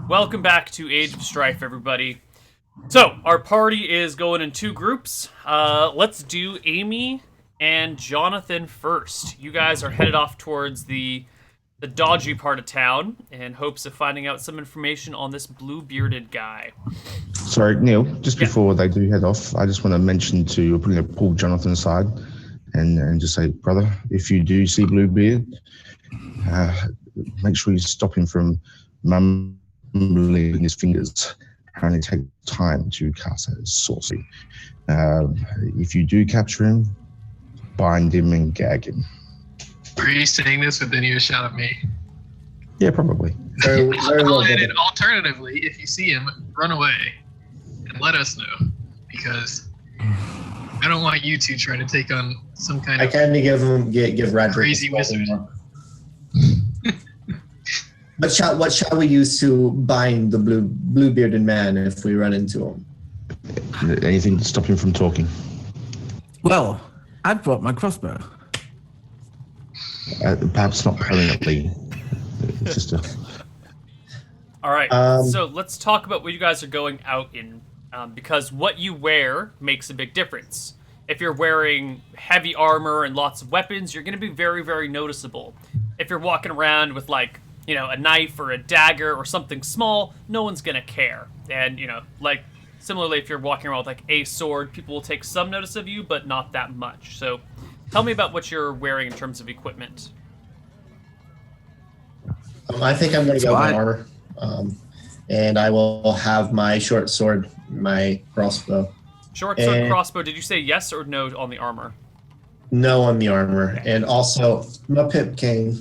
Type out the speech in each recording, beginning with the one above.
Welcome back to Age of Strife, everybody. So, our party is going in two groups. Let's do Amy and Jonathan first. You guys are headed off towards the dodgy part of town in hopes of finding out some information on this blue-bearded guy. Sorry, Neil, just Yeah. before they do head off, I just want to mention to pull Jonathan aside and just say, brother, if you do see Bluebeard, make sure you stop him from mumbling his fingers. Apparently take time to cast a sorcery. If you do capture him, bind him and gag him. Are you saying this within earshot of me? Yeah, probably. And alternatively, if you see him, run away and let us know, because I don't want you two trying to take on some kind I of kind of give Roderick crazy wizard. What shall we use to bind the blue bearded man if we run into him? Anything to stop him from talking? Well, I've brought my crossbow. Perhaps not permanently. Just a... All right, so let's talk about what you guys are going out in, because what you wear makes a big difference. If you're wearing heavy armor and lots of weapons, you're going to be very, very noticeable. If you're walking around with, like, you know, a knife or a dagger or something small, no one's going to care. And, you know, like, similarly, if you're walking around with, like, a sword, people will take some notice of you, but not that much. So tell me about what you're wearing in terms of equipment. I think I'm going to go with my armor. And I will have my short sword, my crossbow. Short sword, crossbow. Did you say yes or no on the armor? No on the armor. And also my pip cane.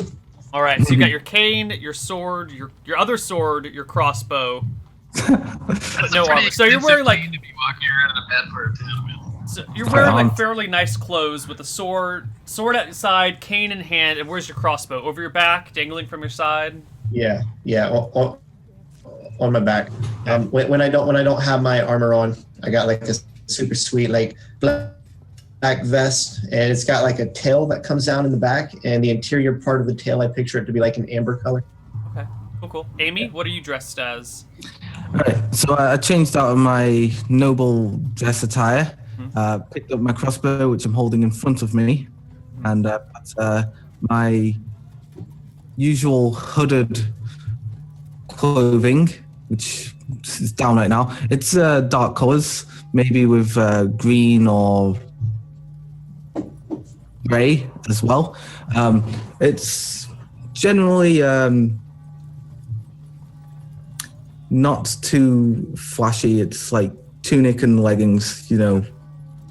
All right, so you got your cane, your sword, your other sword, your crossbow, but no armor. So you're wearing like to be walking around in a bad part of town, man. So you're wearing like fairly nice clothes with a sword at your side, cane in hand, and where's your crossbow? Over your back, dangling from your side? Yeah, on my back. When I don't have my armor on, I got like this super sweet like black vest, and it's got like a tail that comes down in the back, and the interior part of the tail, I picture it to be like an amber color. Okay, cool. Amy, what are you dressed as? All right, so I changed out of my noble dress attire, picked up my crossbow, which I'm holding in front of me, and put my usual hooded clothing, which is down right now. It's dark colors, maybe with green or gray as well. It's generally not too flashy. It's like tunic and leggings, you know,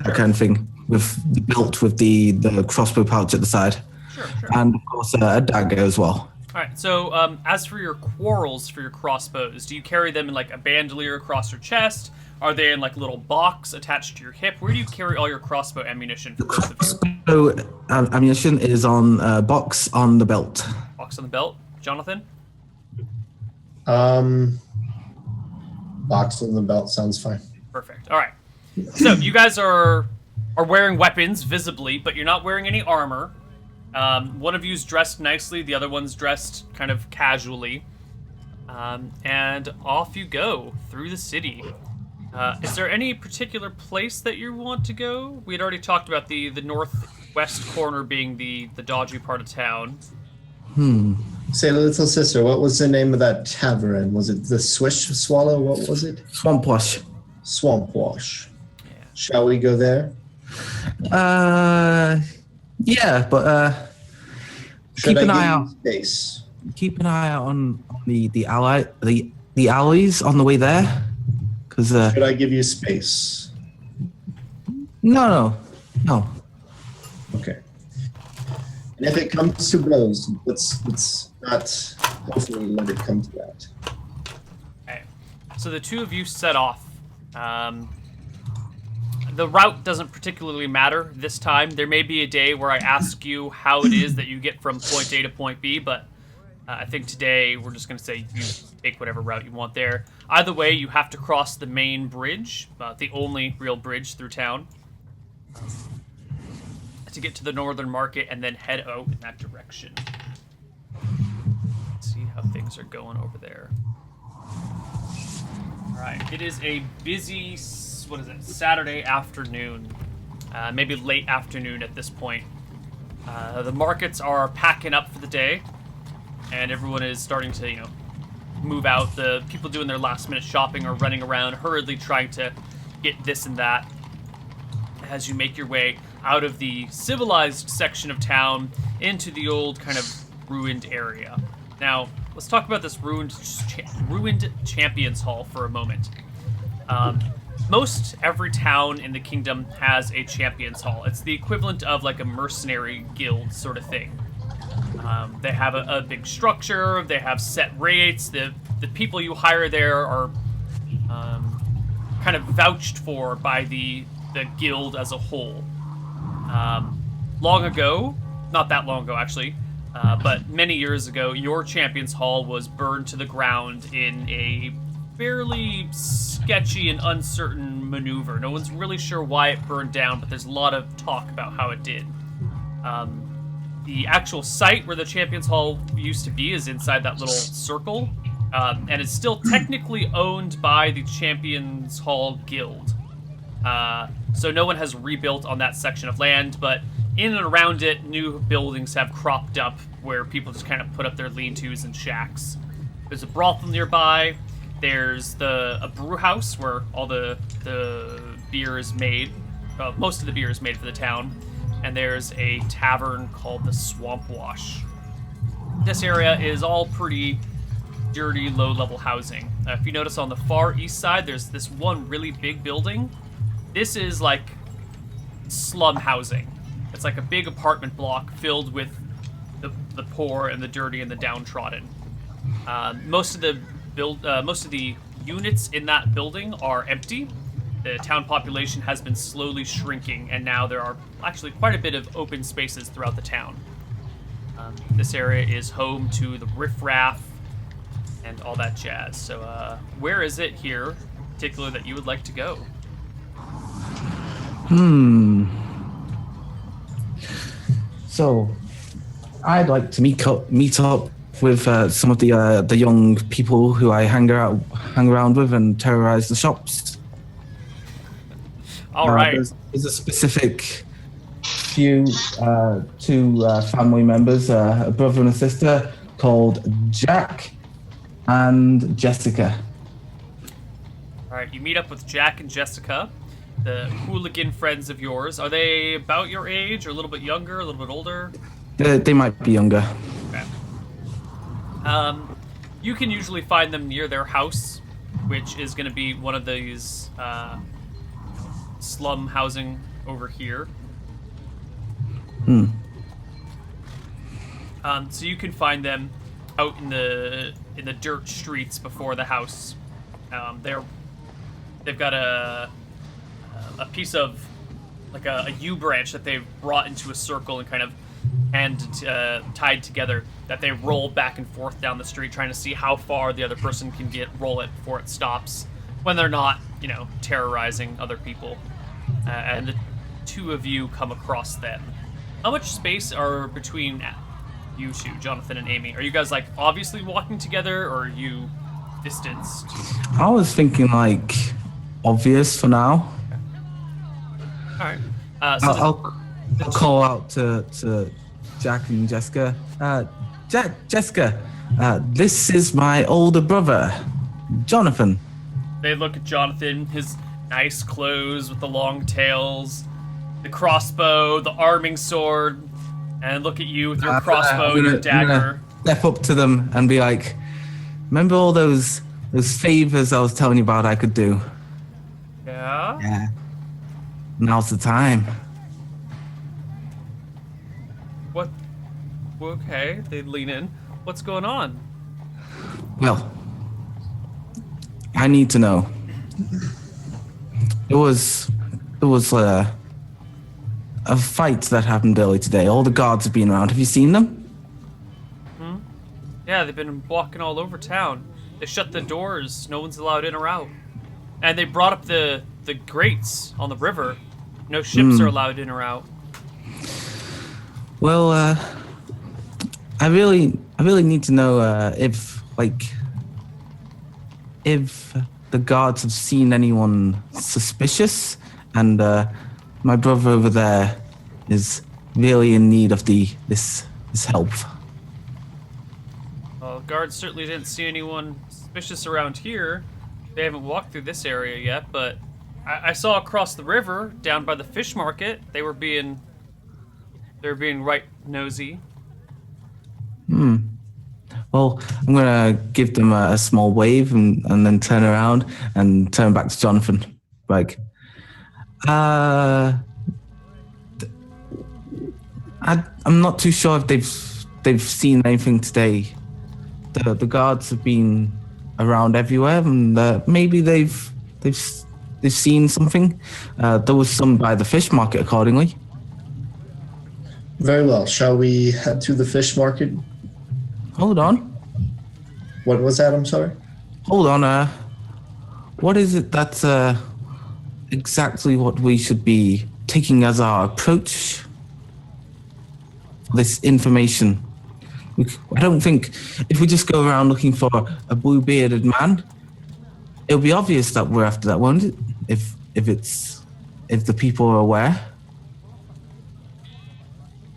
that kind of thing, with the belt with the crossbow pouch at the side. Sure. And of course a dagger as well. All right, so as for your quarrels for your crossbows, do you carry them in like a bandolier across your chest? Are they in like a little box attached to your hip? Where do you carry all your crossbow ammunition for both of you? So ammunition is on a box on the belt. Box on the belt. Jonathan? Box on the belt sounds fine. Perfect. All right. So you guys are wearing weapons visibly, but you're not wearing any armor. One of you's dressed nicely, the other one's dressed kind of casually. And off you go through the city. Is there any particular place that you want to go? We had already talked about the northwest corner being the dodgy part of town. Say, little sister, what was the name of that tavern? Was it the Swish Swallow? What was it? Swamp Wash. Swamp Wash. Yeah. Shall we go there? Yeah, but keep an eye out. Space? Keep an eye out on the alleys on the way there, because should I give you space? No. Okay. And if it comes to blows, let's not hopefully let it come to that. Okay. So the two of you set off. The route doesn't particularly matter this time. There may be a day where I ask you how it is that you get from point A to point B, but I think today we're just going to say you take whatever route you want there. Either way, you have to cross the main bridge, the only real bridge through town, to get to the northern market and then head out in that direction. Let's see how things are going over there. All right. It is a busy, Saturday afternoon. Maybe late afternoon at this point. The markets are packing up for the day, and everyone is starting to, move out. The people doing their last-minute shopping are running around hurriedly trying to get this and that as you make your way out of the civilized section of town into the old kind of ruined area. Now, let's talk about this ruined Champions Hall for a moment. Most every town in the kingdom has a Champions Hall. It's the equivalent of like a mercenary guild sort of thing. They have a big structure. They have set rates. The people you hire there are kind of vouched for by the guild as a whole. Long ago, not that long ago actually, but many years ago, your Champions Hall was burned to the ground in a fairly sketchy and uncertain maneuver. No one's really sure why it burned down, but there's a lot of talk about how it did. The actual site where the Champions Hall used to be is inside that little circle, and it's still technically owned by the Champions Hall Guild. So no one has rebuilt on that section of land, but in and around it, new buildings have cropped up where people just kind of put up their lean-tos and shacks. There's a brothel nearby. There's a brew house where all the beer is made. Most of the beer is made for the town. And there's a tavern called the Swamp Wash. This area is all pretty dirty, low-level housing. If you notice on the far east side, there's this one really big building. This is like slum housing. It's like a big apartment block filled with the poor and the dirty and the downtrodden. Most of the units in that building are empty. The town population has been slowly shrinking, and now there are actually quite a bit of open spaces throughout the town. This area is home to the riffraff and all that jazz. So, where is it here, in particular, that you would like to go? So, I'd like to meet up with some of the young people who I hang around with and terrorize the shops. All right. There's a specific two family members, a brother and a sister, called Jack and Jessica. All right, you meet up with Jack and Jessica, the hooligan friends of yours. Are they about your age, or a little bit younger, a little bit older? They might be younger. Okay. You can usually find them near their house, which is going to be one of these slum housing over here. So you can find them out in the dirt streets before the house. They've got a piece of like a yew branch that they've brought into a circle and kind of tied together that they roll back and forth down the street, trying to see how far the other person can roll it before it stops, when they're not, terrorizing other people. And the two of you come across them. How much space are between you two, Jonathan and Amy? Are you guys like obviously walking together, or are you distanced? I was thinking like obvious for now. Okay. All right. I'll call out to Jack and Jessica. Jessica, this is my older brother, Jonathan. They look at Jonathan, his nice clothes with the long tails, the crossbow, the arming sword, and look at you with your crossbow and your dagger. Step up to them and be like, remember all those favors I was telling you about I could do? Yeah? Yeah. Now's the time. What? Okay, they lean in. What's going on? Well, I need to know. There was a fight that happened early today. All the guards have been around. Have you seen them? Yeah, they've been walking all over town. They shut the doors. No one's allowed in or out. And they brought up the grates on the river. No ships are allowed in or out. Well, I really need to know if, like, if the guards have seen anyone suspicious, and my brother over there is really in need of this help. Well, guards certainly didn't see anyone suspicious around here. They haven't walked through this area yet, but I saw across the river, down by the fish market, they were being right nosy. Well, I'm gonna give them a small wave and then turn around and turn back to Jonathan. Like, I'm not too sure if they've seen anything today. The guards have been around everywhere, and maybe they've seen something. There was some by the fish market, accordingly. Very well. Shall we head to the fish market? Hold on. What was that? I'm sorry. Hold on. What is it that's exactly what we should be taking as our approach? This information. I don't think if we just go around looking for a blue-bearded man, it'll be obvious that we're after that, won't it? If the people are aware.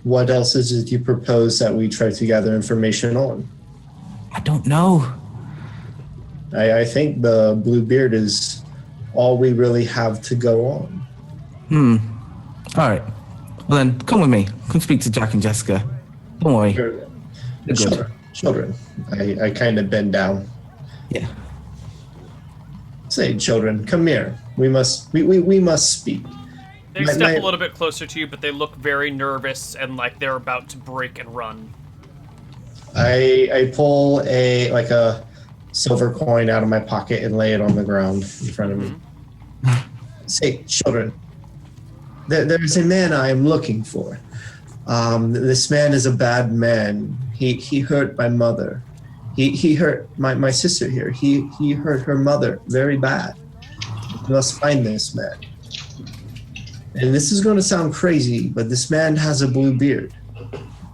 What else is it you propose that we try to gather information on? I don't know. I think the Bluebeard is all we really have to go on. All right. Well then, come with me. Come speak to Jack and Jessica. Don't worry. They're good. Children. I kind of bend down. Yeah. Say, children, come here. We must speak. They step a little bit closer to you, but they look very nervous and like they're about to break and run. I pull a silver coin out of my pocket and lay it on the ground in front of me. Say, children, there's a man I am looking for. This man is a bad man. He hurt my mother. He hurt my sister here. He hurt her mother very bad. We must find this man. And this is going to sound crazy, but this man has a blue beard.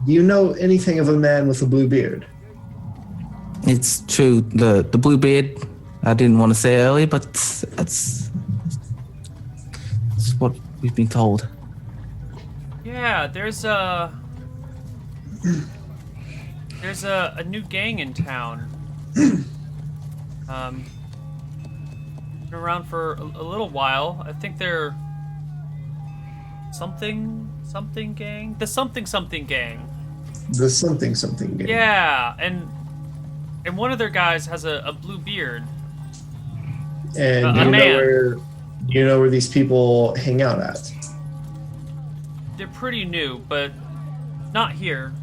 Do you know anything of a man with a blue beard? It's true. The blue beard, I didn't want to say earlier, but that's what we've been told. Yeah, there's a new gang in town. Been around for a little while. I think they're something gang. The something gang. The something gang. Yeah, and one of their guys has a blue beard. And do you know where these people hang out at? They're pretty new, but not here.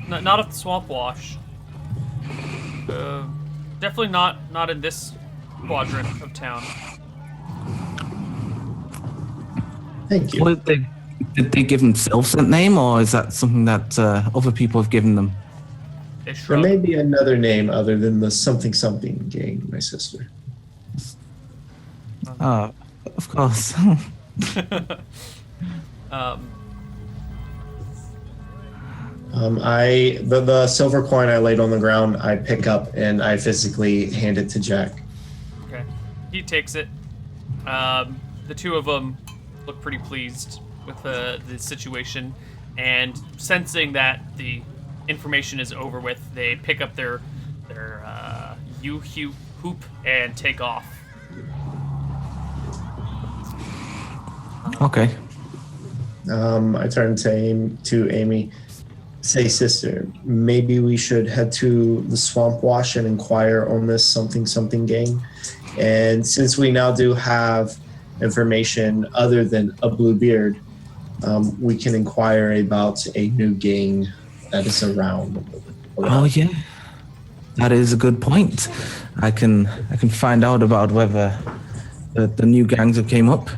Not at the Swamp Wash. Definitely not in this quadrant of town. Thank you. Well, did they give themselves that name, or is that something that other people have given them? There may be another name other than the something gang, my sister. Of course. The silver coin I laid on the ground, I pick up and I physically hand it to Jack. Okay. He takes it. The two of them look pretty pleased with the situation, and sensing that the information is over with, they pick up their hoop and take off. Okay. I turn to Amy. Say, sister, maybe we should head to the Swamp Wash and inquire on this something gang. And since we now do have information other than a blue beard, we can inquire about a new gang that is around. Oh yeah, that is a good point. I can find out about whether the new gangs that came up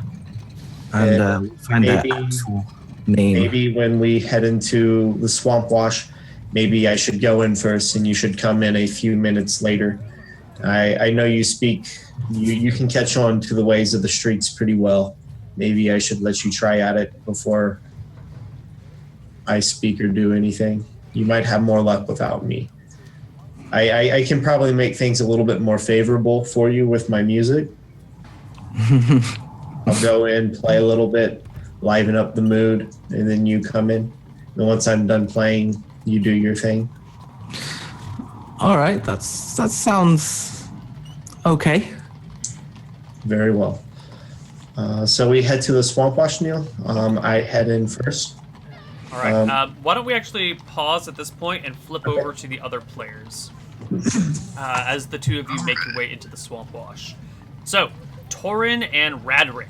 and find their actual name. Maybe when we head into the Swamp Wash, maybe I should go in first and you should come in a few minutes later. I know you speak, you can catch on to the ways of the streets pretty well. Maybe I should let you try at it before I speak or do anything. You might have more luck without me. I can probably make things a little bit more favorable for you with my music. I'll go in, play a little bit, liven up the mood, and then you come in. And once I'm done playing, you do your thing. All right, that sounds okay. Very well. So we head to the Swamp Wash, Neil. I head in first. All right. Why don't we actually pause at this point and flip over to the other players as the two of you make your way into the Swamp Wash. So, Torin and Radric.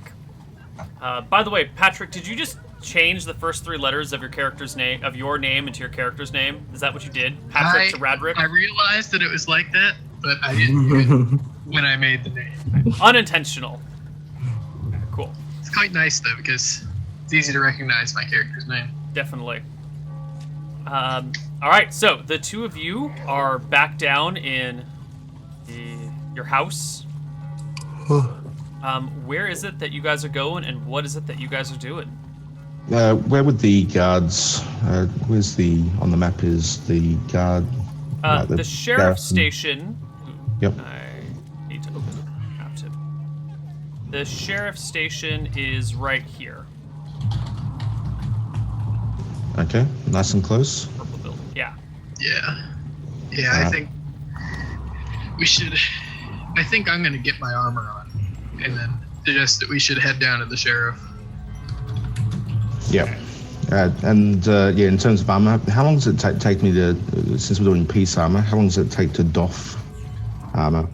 By the way, Patrick, did you just change the first 3 letters of your character's name, of your name, into your character's name? Is that what you did, Patrick to Radric? I realized that it was like that, but I didn't do it when I made the name. Unintentional. Cool. It's quite nice though because it's easy to recognize my character's name. Definitely. All right, so the two of you are back down in your house. Where is it that you guys are going, and what is it that you guys are doing? Where would the guards? Where's on the map? Is the guard? The sheriff's station. Yep. I need to open the map tip. The sheriff's station is right here. Okay, nice and close. Purple building. Yeah. Yeah. I think we should. I think I'm gonna get my armor on, and then suggest that we should head down to the sheriff. Yeah. In terms of armor, how long does it take me to, since we're doing peace armor, how long does it take to doff armor?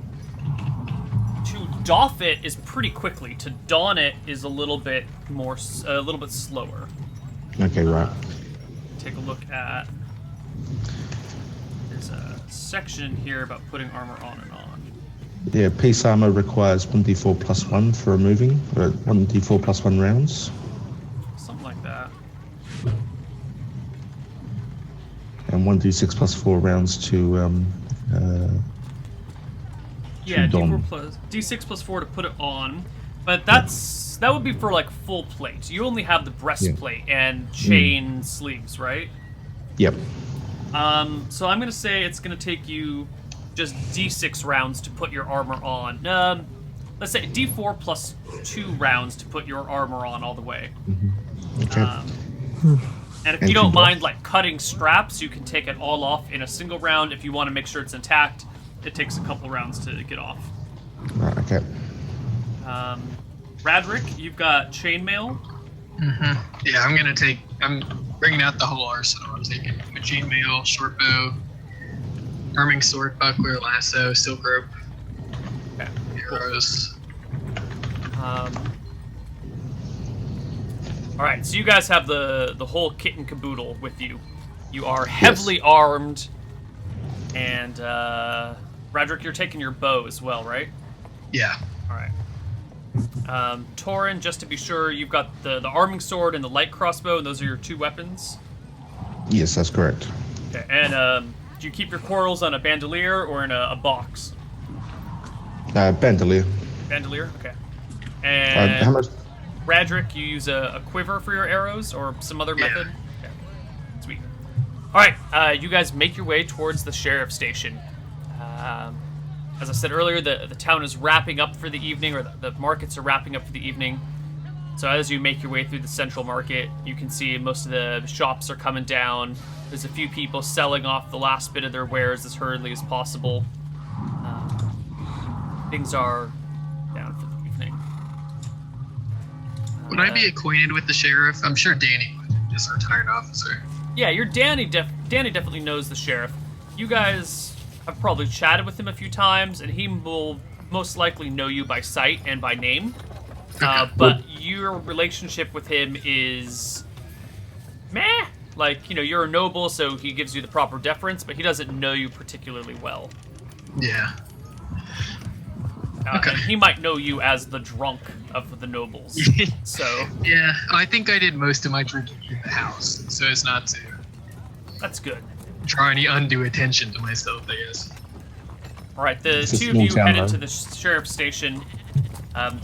To doff it is pretty quickly. To don it is a little bit slower. Okay, right. Take a look at. There's a section here about putting armor on and on. Yeah, peace armor requires 1d4 plus 1 for removing, or 1d4 plus 1 rounds. Something like that. And 1d6 plus 4 rounds to yeah, don. D6 plus 4 to put it on, but that would be for like full plate. You only have the breastplate and chain sleeves, right? Yep. So I'm gonna say it's gonna take you just D6 rounds to put your armor on. Let's say D4 plus 2 rounds to put your armor on all the way. Mm-hmm. Okay. And if you don't mind like cutting straps, you can take it all off in a single round. If you want to make sure it's intact, it takes a couple rounds to get off. Right, okay. Radric, you've got chainmail. Mm-hmm. Yeah, I'm bringing out the whole arsenal. I'm taking a chainmail, short bow, arming sword, buckler, lasso, silk rope, Okay. arrows. All right, so you guys have the whole kit and caboodle with you. You are heavily armed, and Radric, you're taking your bow as well, right? Yeah. All right. Torin, just to be sure, you've got the arming sword and the light crossbow, and those are your 2 weapons? Yes, that's correct. Okay, and do you keep your quarrels on a bandolier or in a box? Bandolier. Bandolier? Okay. And How much? Radric, you use a quiver for your arrows or some other method? Okay. Sweet. All right, you guys make your way towards the sheriff's station. As I said earlier, the town is wrapping up for the evening, or the markets are wrapping up for the evening. So as you make your way through the central market, you can see most of the shops are coming down. There's a few people selling off the last bit of their wares as hurriedly as possible. Things are down for the evening. Would I be acquainted with the sheriff? I'm sure Danny would, just a retired officer. Yeah, your Danny definitely knows the sheriff. You guys have probably chatted with him a few times, and he will most likely know you by sight and by name. But your relationship with him is meh. Like, you're a noble, so he gives you the proper deference, but he doesn't know you particularly well. Yeah. And he might know you as the drunk of the nobles. So yeah, I think I did most of my drinking in the house, so as not to that's good. Draw any undue attention to myself, I guess. All right, the It's a two of small you town, head though. into the sheriff's station.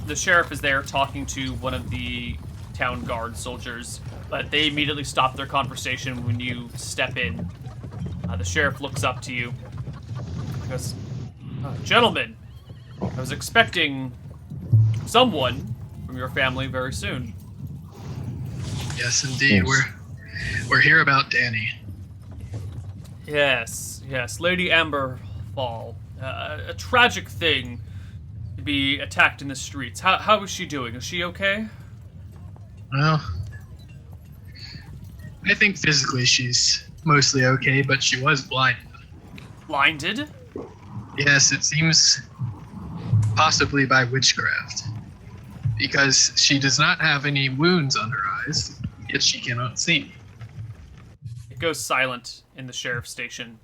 The sheriff is there talking to one of the town guard soldiers, but they immediately stop their conversation when you step in. The sheriff looks up to you. Because, gentlemen, I was expecting someone from your family very soon. Yes, indeed. Yes. We're here about Danny. Yes, Lady Amberfall. A tragic thing to be attacked in the streets. How is she doing? Is she okay? Well, I think physically she's mostly okay, but she was blinded. Blinded? Yes, it seems possibly by witchcraft. Because she does not have any wounds on her eyes, yet she cannot see. It goes silent in the sheriff's station.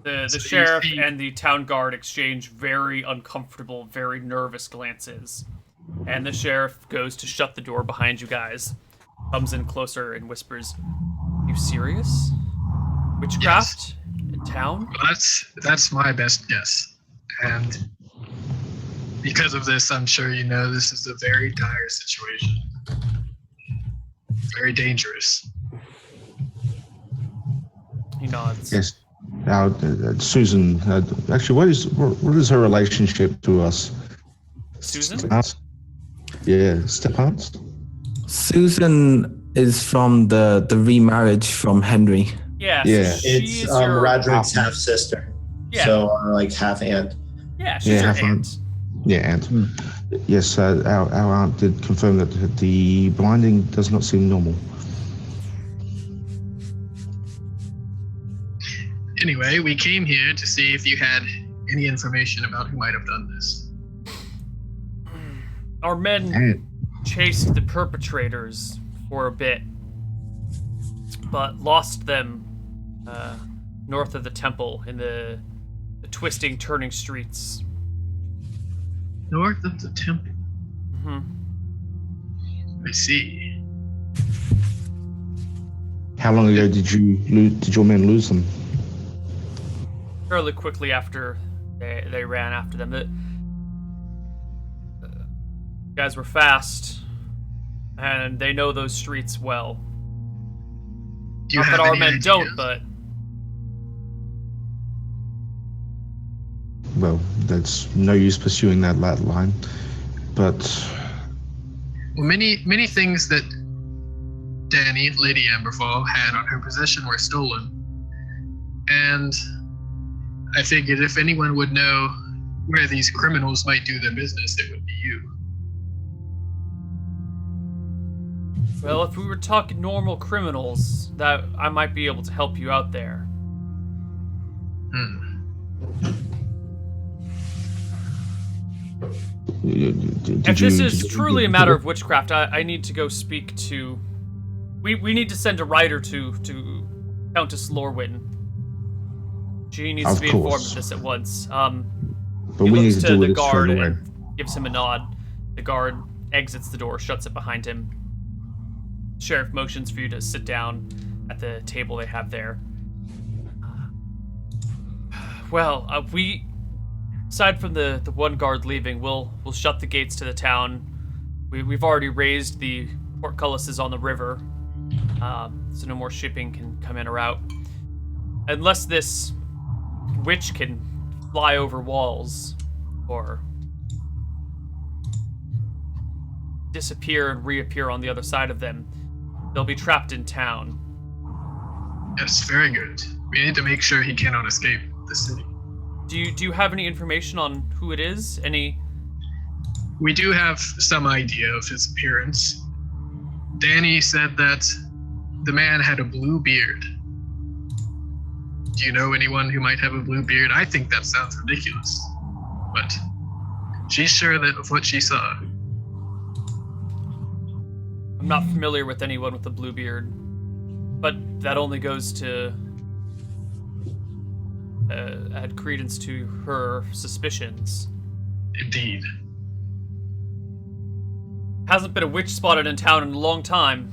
The So sheriff you see- and the town guard exchange very uncomfortable, very nervous glances. And the sheriff goes to shut the door behind you guys. Comes in closer and whispers, "You serious? Witchcraft? In town?" Well, that's my best guess. And because of this, I'm sure you know this is a very dire situation. Very dangerous. He nods. Yes. Now, Susan, actually, what is her relationship to us? Susan? Step-aunts? Yeah, step-aunts? Susan is from the remarriage from Henry. Yeah, Yeah. so she It's is your... Roderick's half sister. Yeah. So like half aunt. Yeah, she's Yeah, your have fun. aunt. Yeah, and yes, our aunt did confirm that the blinding does not seem normal. Anyway, we came here to see if you had any information about who might have done this. Our men And chased the perpetrators for a bit, but lost them north of the temple in the twisting, turning streets. North of the temple. Hmm. I see. how long ago did your men lose them? Fairly quickly after they ran after them. The guys were fast, and they know those streets well. Do you Not have that our any men ideas? don't, but Well, that's no use pursuing that line. But Well, many things that Danny, Lady Amberfall, had on her possession were stolen. And I figured if anyone would know where these criminals might do their business, it would be you. well, if we were talking normal criminals, that I might be able to help you out there. If this is truly a matter of witchcraft, I need to go speak to... We need to send a rider to Countess Lorwyn. She needs Of to be informed course. of this at once. but He we need looks to to deal with the it guard straight away. and gives him a nod. The guard exits the door, shuts it behind him. Sheriff motions for you to sit down at the table they have there. Well, we, aside from the one guard leaving, we'll shut the gates to the town. We've already raised the portcullises on the river, so no more shipping can come in or out, unless this witch can fly over walls or disappear and reappear on the other side of them. They'll be trapped in town. Yes, very good. We need to make sure he cannot escape the city. Do you have any information on who it is? Any? We do have some idea of his appearance. Danny said that the man had a blue beard. Do you know anyone who might have a blue beard? I think that sounds ridiculous, but she's sure that of what she saw. I'm not familiar with anyone with a blue beard, but that only goes to add credence to her suspicions. Indeed. Hasn't been a witch spotted in town in a long time.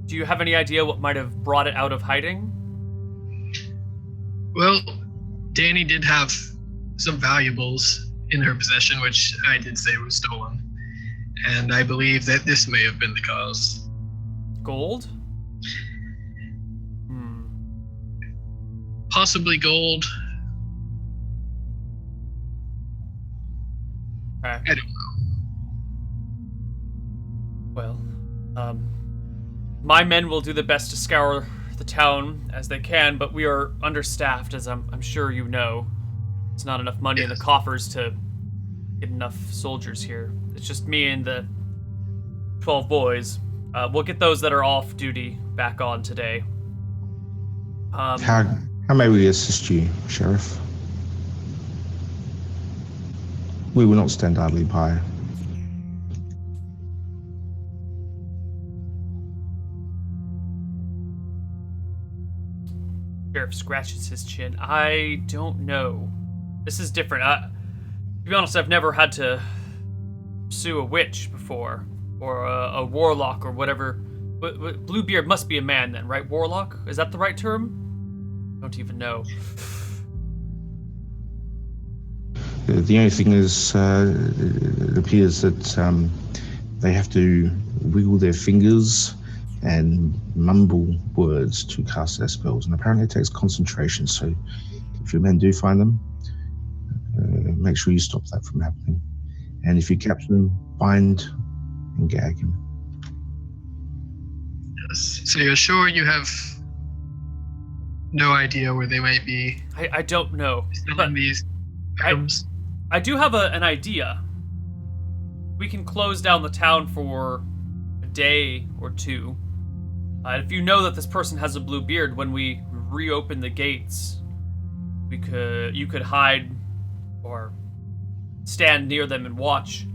Do you have any idea what might have brought it out of hiding? Well, Danny did have some valuables in her possession, which I did say was stolen. And I believe that this may have been the cause. Gold? possibly gold. Okay. I don't know. Well, my men will do the best to scour the town as they can, but we are understaffed, as I'm sure you know. There's not enough money in the coffers to get enough soldiers here. It's just me and the 12 boys. We'll get those that are off duty back on today. How may we assist you, Sheriff? We will not stand idly by. Sheriff scratches his chin. I don't know. This is different. To be honest, I've never had to pursue a witch before, or a warlock, or whatever. Bluebeard must be a man then, right? Warlock? Is that the right term? I don't even know. The only thing is, it appears that they have to wiggle their fingers and mumble words to cast their spells, and apparently it takes concentration. So, if your men do find them, make sure you stop that from happening. And if you capture them, bind and gag them. Yes. So you're sure you have no idea where they might be? I don't know. Selling these items. I do have an idea. We can close down the town for a day or two. If you know that this person has a blue beard, when we reopen the gates, you could hide or stand near them and watch.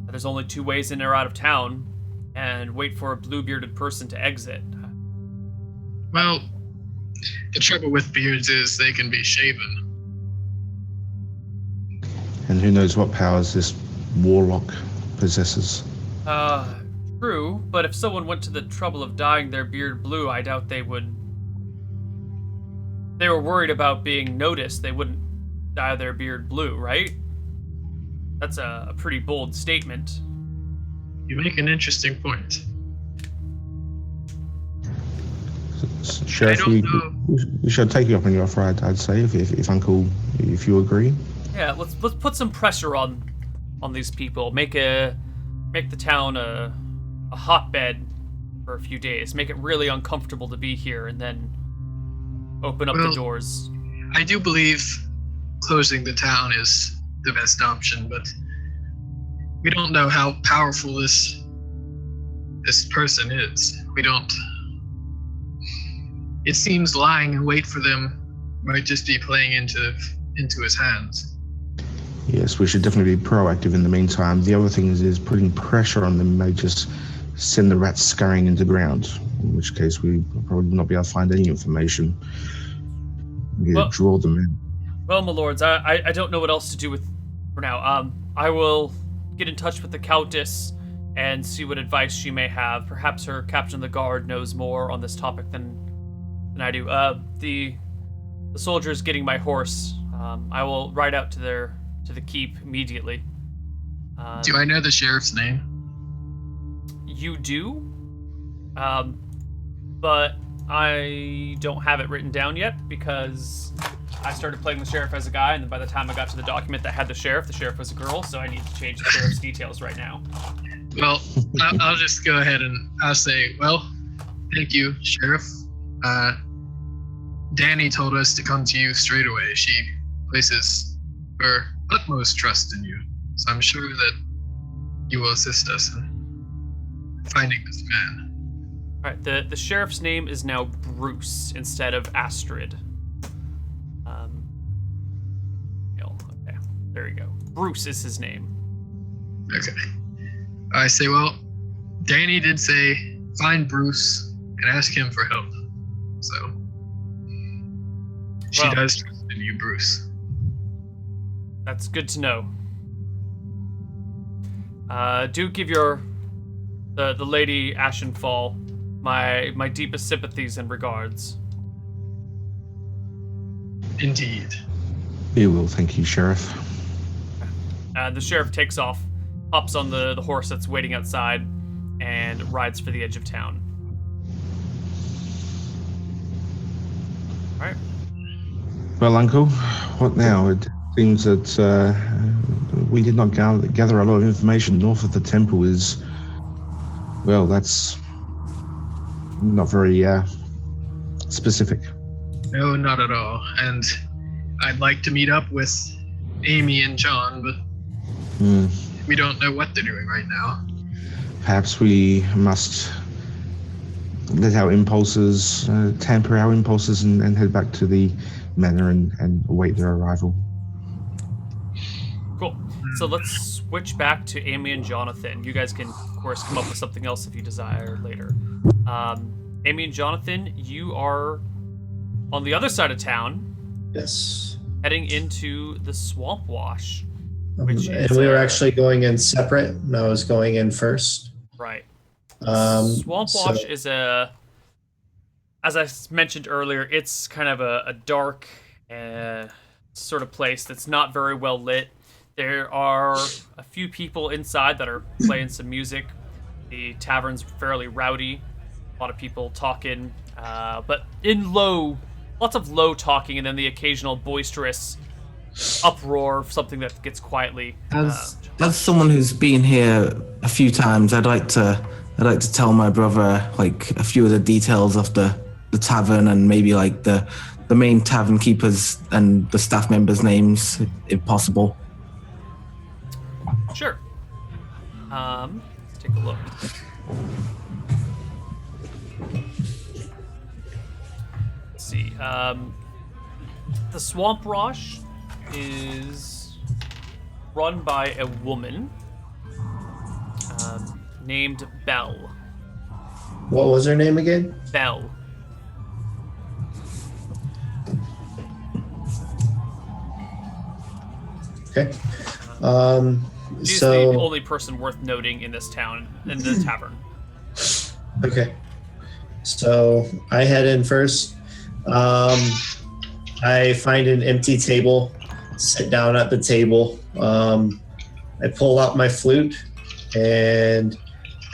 There's only 2 ways in or out of town, and wait for a blue-bearded person to exit. Well, the trouble with beards is they can be shaven. And who knows what powers this warlock possesses. True, but if someone went to the trouble of dyeing their beard blue, I doubt they would. They were worried about being noticed, they wouldn't dye their beard blue, right? That's a pretty bold statement. You make an interesting point. Sheriff, we should take you up on your offer, I'd say, if Uncle, if you agree. Yeah, let's put some pressure on these people. Make the town a hotbed for a few days. Make it really uncomfortable to be here, and then open up the doors. I do believe closing the town is the best option, but we don't know how powerful this person is. We don't. It seems lying in wait for them might just be playing into his hands. Yes, we should definitely be proactive in the meantime. The other thing is putting pressure on them may just send the rats scurrying into the ground, in which case we will probably not be able to find any information. Draw them in. Well, my lords, I don't know what else to do with for now. I will get in touch with the Countess and see what advice she may have. Perhaps her captain of the guard knows more on this topic than I do. The soldiers getting my horse. I will ride out to the keep immediately. Do I know the sheriff's name? You do, but I don't have it written down yet because I started playing the sheriff as a guy, and then by the time I got to the document that had the sheriff was a girl, so I need to change the sheriff's details right now. Well, I'll just go ahead and I'll say, well, thank you, Sheriff. Danny told us to come to you straight away. She places her utmost trust in you, so I'm sure that you will assist us in finding this man. All right, the sheriff's name is now Bruce instead of Astrid. Okay, there you go. Bruce is his name. Okay. I say, well, Danny did say find Bruce and ask him for help. So she does trust in you, Bruce. That's good to know. Do give the Lady Ashenfall my deepest sympathies and regards. Indeed. We will, thank you, Sheriff. The sheriff takes off, hops on the horse that's waiting outside, and rides for the edge of town. All right. Well, Uncle, what now? It seems that we did not gather a lot of information. North of the temple is, well, that's not very specific. No, not at all. And I'd like to meet up with Amy and John, but we don't know what they're doing right now. Perhaps we must let our impulses, temper our impulses and head back to the manor and await their arrival. Cool. So let's switch back to Amy and Jonathan. You guys can, of course, come up with something else if you desire later. Amy and Jonathan, you are on the other side of town. Yes. Heading into the Swamp Wash. And we were actually going in separate, and I was going in first. Right. Swamp Wash is as I mentioned earlier, it's kind of a dark sort of place that's not very well lit. There are a few people inside that are playing some music. The tavern's fairly rowdy. A lot of people talking, but in lots of low talking, and then the occasional boisterous uproar of something that gets quietly. As someone who's been here a few times, I'd like to tell my brother like a few of the details of the tavern and maybe like the main tavern keepers and the staff members' names, if possible. Sure. Let's take a look. Let's see. The Swamp Wash is run by a woman named Belle. What was her name again? Belle. Okay. She's So the only person worth noting in this town, in the tavern. okay. So I head in first. I find an empty table, sit down at the table. I pull out my flute and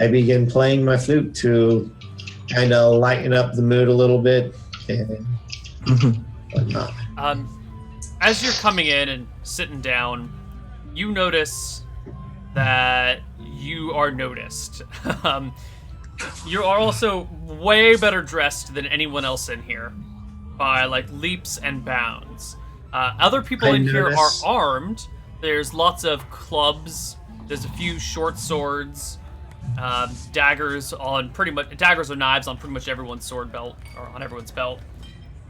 I begin playing my flute to kind of lighten up the mood a little bit and whatnot. As you're coming in and sitting down, you notice that you are noticed. You are also way better dressed than anyone else in here by like leaps and bounds. Other people in here are armed. There's lots of clubs. There's a few short swords, daggers or knives on pretty much everyone's sword belt or on everyone's belt.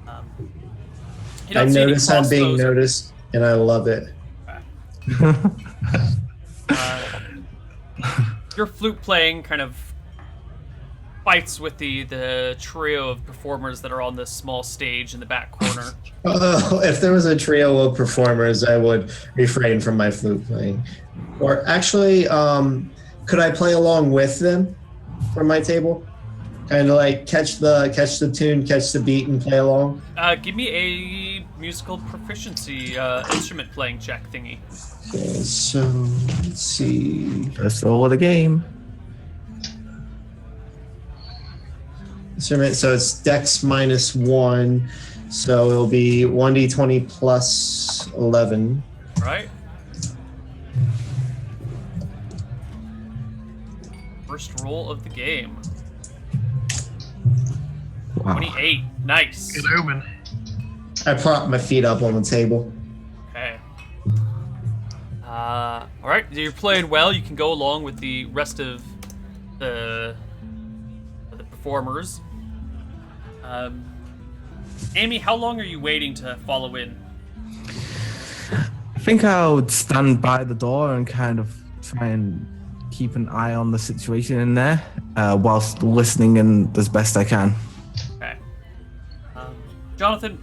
I notice I'm being noticed, and I love it. Your flute playing kind of fights with the trio of performers that are on this small stage in the back corner. Oh, if there was a trio of performers, I would refrain from my flute playing. Or actually, could I play along with them from my table? Kind of like catch the tune, catch the beat, and play along. Give me a musical proficiency instrument playing check thingy. Okay, so let's see. First roll of the game. Instrument. So it's Dex -1, so it'll be 1d20 plus 11. Right. First roll of the game. Wow. 28. Nice. Good omen. I prop my feet up on the table. Okay. All right. You're playing well. You can go along with the rest of the performers. Amy, how long are you waiting to follow in? I think I would stand by the door and kind of try and keep an eye on the situation in there whilst listening in as best I can. Okay. Jonathan,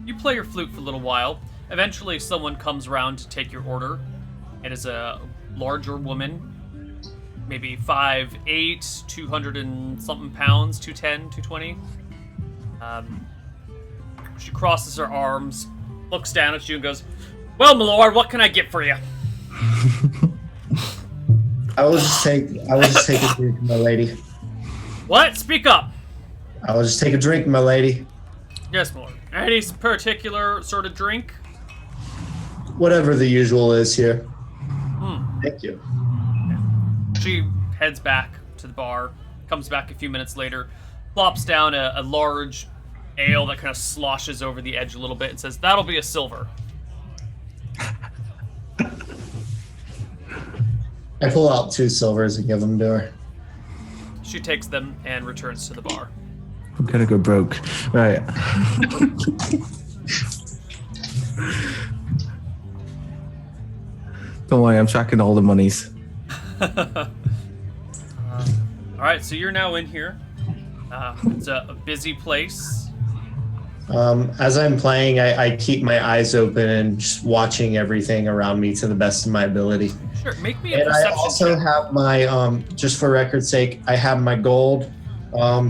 you play your flute for a little while. Eventually, someone comes around to take your order. It is a larger woman, maybe 5'8", 200 and something pounds, 210, 220. She crosses her arms, looks down at you, and goes, "Well, my lord, what can I get for you?" I will just take a drink, my lady. What? Speak up. I will just take a drink, my lady. Yes, my lord. Any particular sort of drink? Whatever the usual is here. Thank you. She heads back to the bar, comes back a few minutes later, plops down a large ale that kind of sloshes over the edge a little bit and says, "That'll be a silver." I pull out 2 silvers and give them to her. She takes them and returns to the bar. I'm gonna go broke. Right. Don't worry, I'm tracking all the monies. All right, so you're now in here. It's a busy place. As I'm playing, I keep my eyes open and just watching everything around me to the best of my ability. Sure, make me a And I perception also check. have my, just for record's sake, I have my gold, so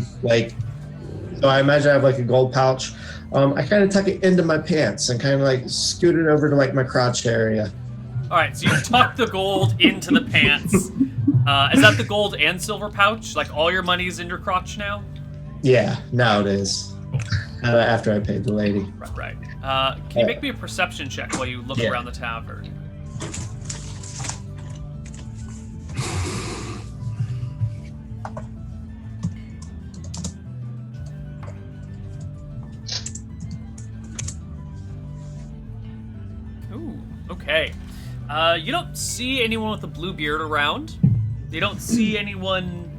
I imagine I have like a gold pouch. I kind of tuck it into my pants and kind of like scoot it over to like my crotch area. All right, so you tuck the gold into the pants. Is that the gold and silver pouch? Like all your money's in your crotch now? Yeah, now it is. After I paid the lady. Right. Can you make me a perception check while you look around the tavern? Ooh, okay. You don't see anyone with a blue beard around. You don't see anyone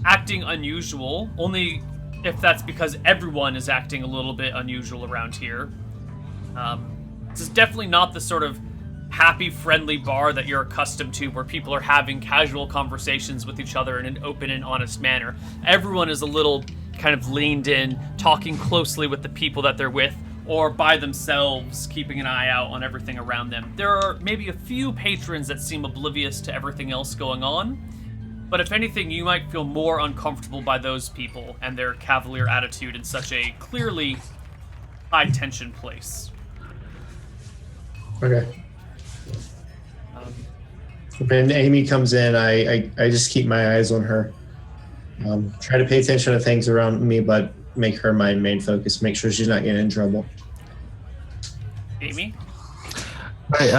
acting unusual, only if that's because everyone is acting a little bit unusual around here. This is definitely not the sort of happy, friendly bar that you're accustomed to, where people are having casual conversations with each other in an open and honest manner. Everyone is a little kind of leaned in, talking closely with the people that they're with, or by themselves, keeping an eye out on everything around them. There are maybe a few patrons that seem oblivious to everything else going on, but if anything, you might feel more uncomfortable by those people and their cavalier attitude in such a clearly high-tension place. Okay. When Amy comes in, I just keep my eyes on her. Try to pay attention to things around me, but make her my main focus. Make sure she's not getting in trouble. Amy? Right,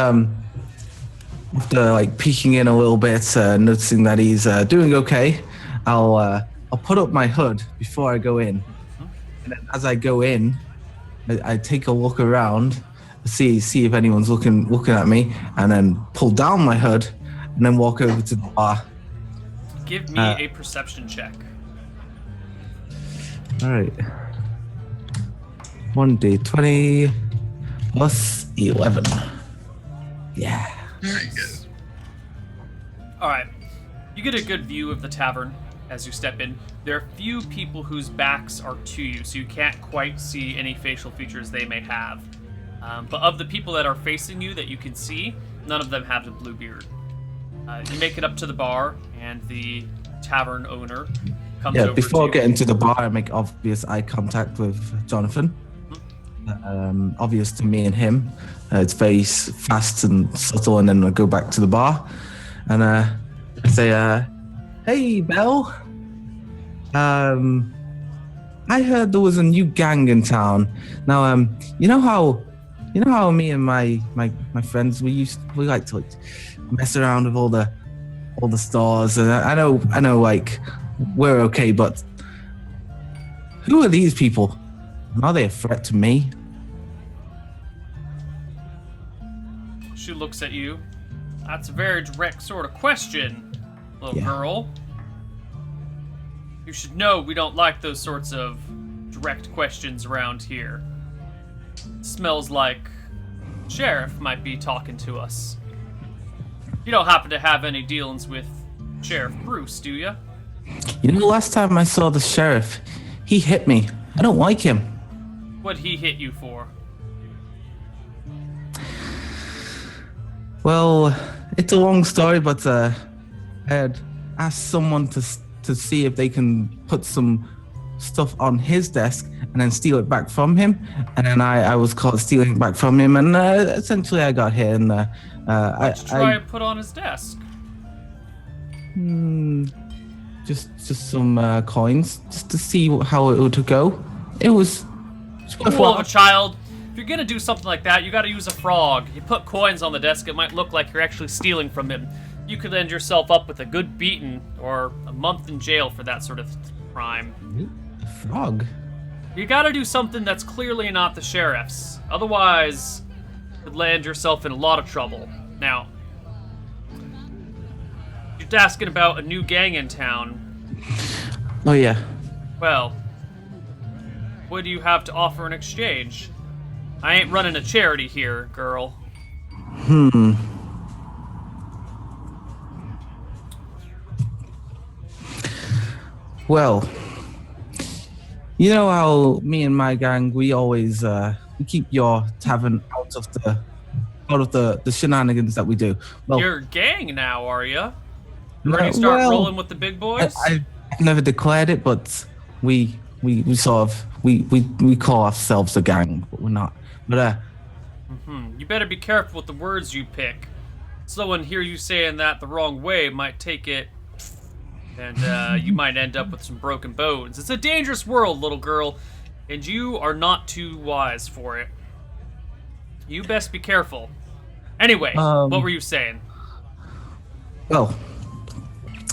after peeking in a little bit, noticing that he's doing okay, I'll put up my hood before I go in. And then as I go in, I take a look around, see if anyone's looking at me, and then pull down my hood, and then walk over to the bar. Give me a perception check. All right. 1d20 plus 11. Yeah. Very good. All right. You get a good view of the tavern as you step in. There are few people whose backs are to you, so you can't quite see any facial features they may have. But of the people that are facing you that you can see, none of them have a blue beard. You make it up to the bar, and the tavern owner comes over before to getting to the bar, I make obvious eye contact with Jonathan. Obvious to me and him. It's very fast and subtle, and then I go back to the bar, and I say, "Hey, Belle. I heard there was a new gang in town. Now, you know how me and my friends we like to mess around with all the stores, and I know we're okay, but who are these people? Are they a threat to me?" She looks at you. That's a very direct sort of question, little girl. You should know we don't like those sorts of direct questions around here. Smells like Sheriff might be talking to us. You don't happen to have any dealings with Sheriff Bruce, do you? You know, last time I saw the sheriff, he hit me. I don't like him. What'd he hit you for? Well, it's a long story, but I had asked someone to see if they can put some stuff on his desk and then steal it back from him. And then I was caught stealing it back from him, and essentially I got hit. And What'd you try and put on his desk? Just some coins, just to see how it would go. It was Fool of a child. If you're gonna do something like that, you gotta use a frog. You put coins on the desk, it might look like you're actually stealing from him. You could end yourself up with a good beating or a month in jail for that sort of crime. A frog? You gotta do something that's clearly not the sheriff's. Otherwise, you could land yourself in a lot of trouble. Now, you're asking about a new gang in town. Oh, yeah. Well, what do you have to offer in exchange? I ain't running a charity here, girl. Well, you know how me and my gang, we always we keep your tavern out of the shenanigans that we do. Well, You're a gang now, are ya? Ready to start rolling with the big boys? I've never declared it, but we sort of we call ourselves a gang, but we're not. But You better be careful with the words you pick. Someone hear you saying that the wrong way might take it, and you might end up with some broken bones. It's a dangerous world, little girl, and you are not too wise for it. You best be careful. Anyway, what were you saying? well,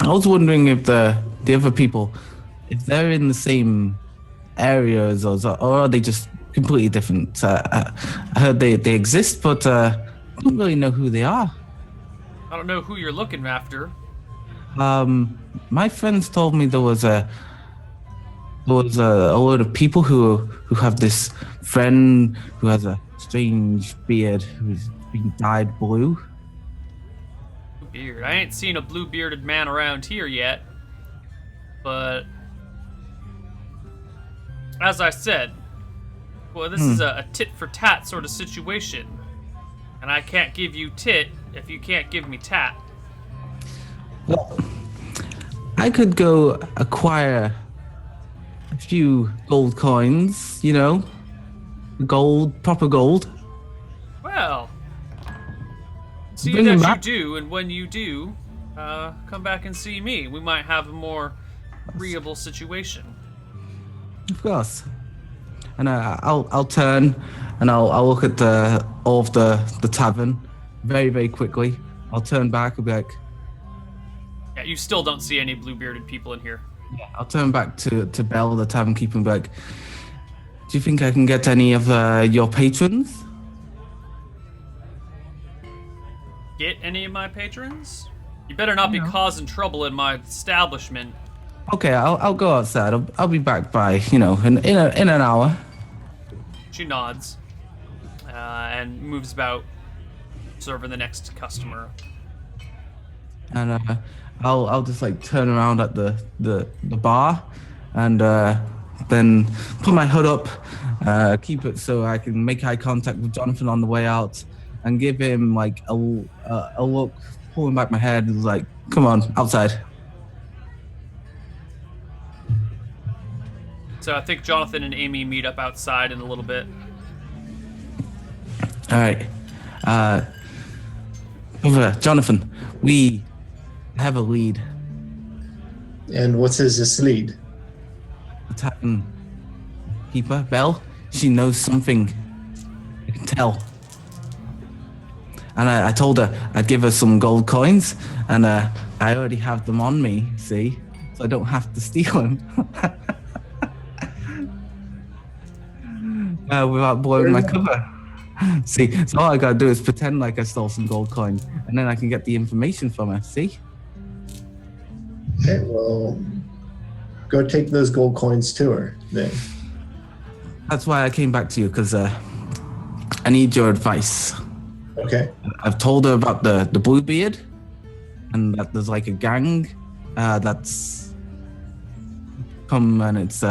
I was wondering if the other people, if they're in the same area as us, or are they just completely different? I heard they exist, but I don't really know who they are. I don't know who you're looking after. My friends told me there was a load of people who have this friend who has a strange beard who's been dyed blue. Beard. I ain't seen a blue-bearded man around here yet, but as I said, well, this is a tit-for-tat sort of situation, and I can't give you tit if you can't give me tat. Well, I could go acquire a few gold coins, you know, proper gold. Well, see Bring them that you back. do, and when you do, come back and see me. We might have a more agreeable situation. Of course. And I'll turn and I'll look at all of the tavern very, very quickly. I'll turn back and be like, Yeah, you still don't see any blue-bearded people in here. I'll turn back to Bell, the tavern keeper, and be like, do you think I can get any of your patrons? Get any of my patrons? You better not be causing trouble in my establishment. Okay, I'll go outside. I'll be back by, in an hour. She nods and moves about, serving the next customer. And I'll just like turn around at the bar and then put my hood up, keep it so I can make eye contact with Jonathan on the way out and give him like a look, pulling back my head and like, come on, outside. So I think Jonathan and Amy meet up outside in a little bit. All right. Jonathan, we have a lead. And what's this lead? The tavern keeper, Belle, she knows something. I can tell. And I told her I'd give her some gold coins, and I already have them on me, see? So I don't have to steal them. Without blowing my cover. See, so all I gotta do is pretend like I stole some gold coins, and then I can get the information from her, see? Okay, well, go take those gold coins to her then. That's why I came back to you, because I need your advice. Okay. I've told her about the Bluebeard, and that there's like a gang that's come and it's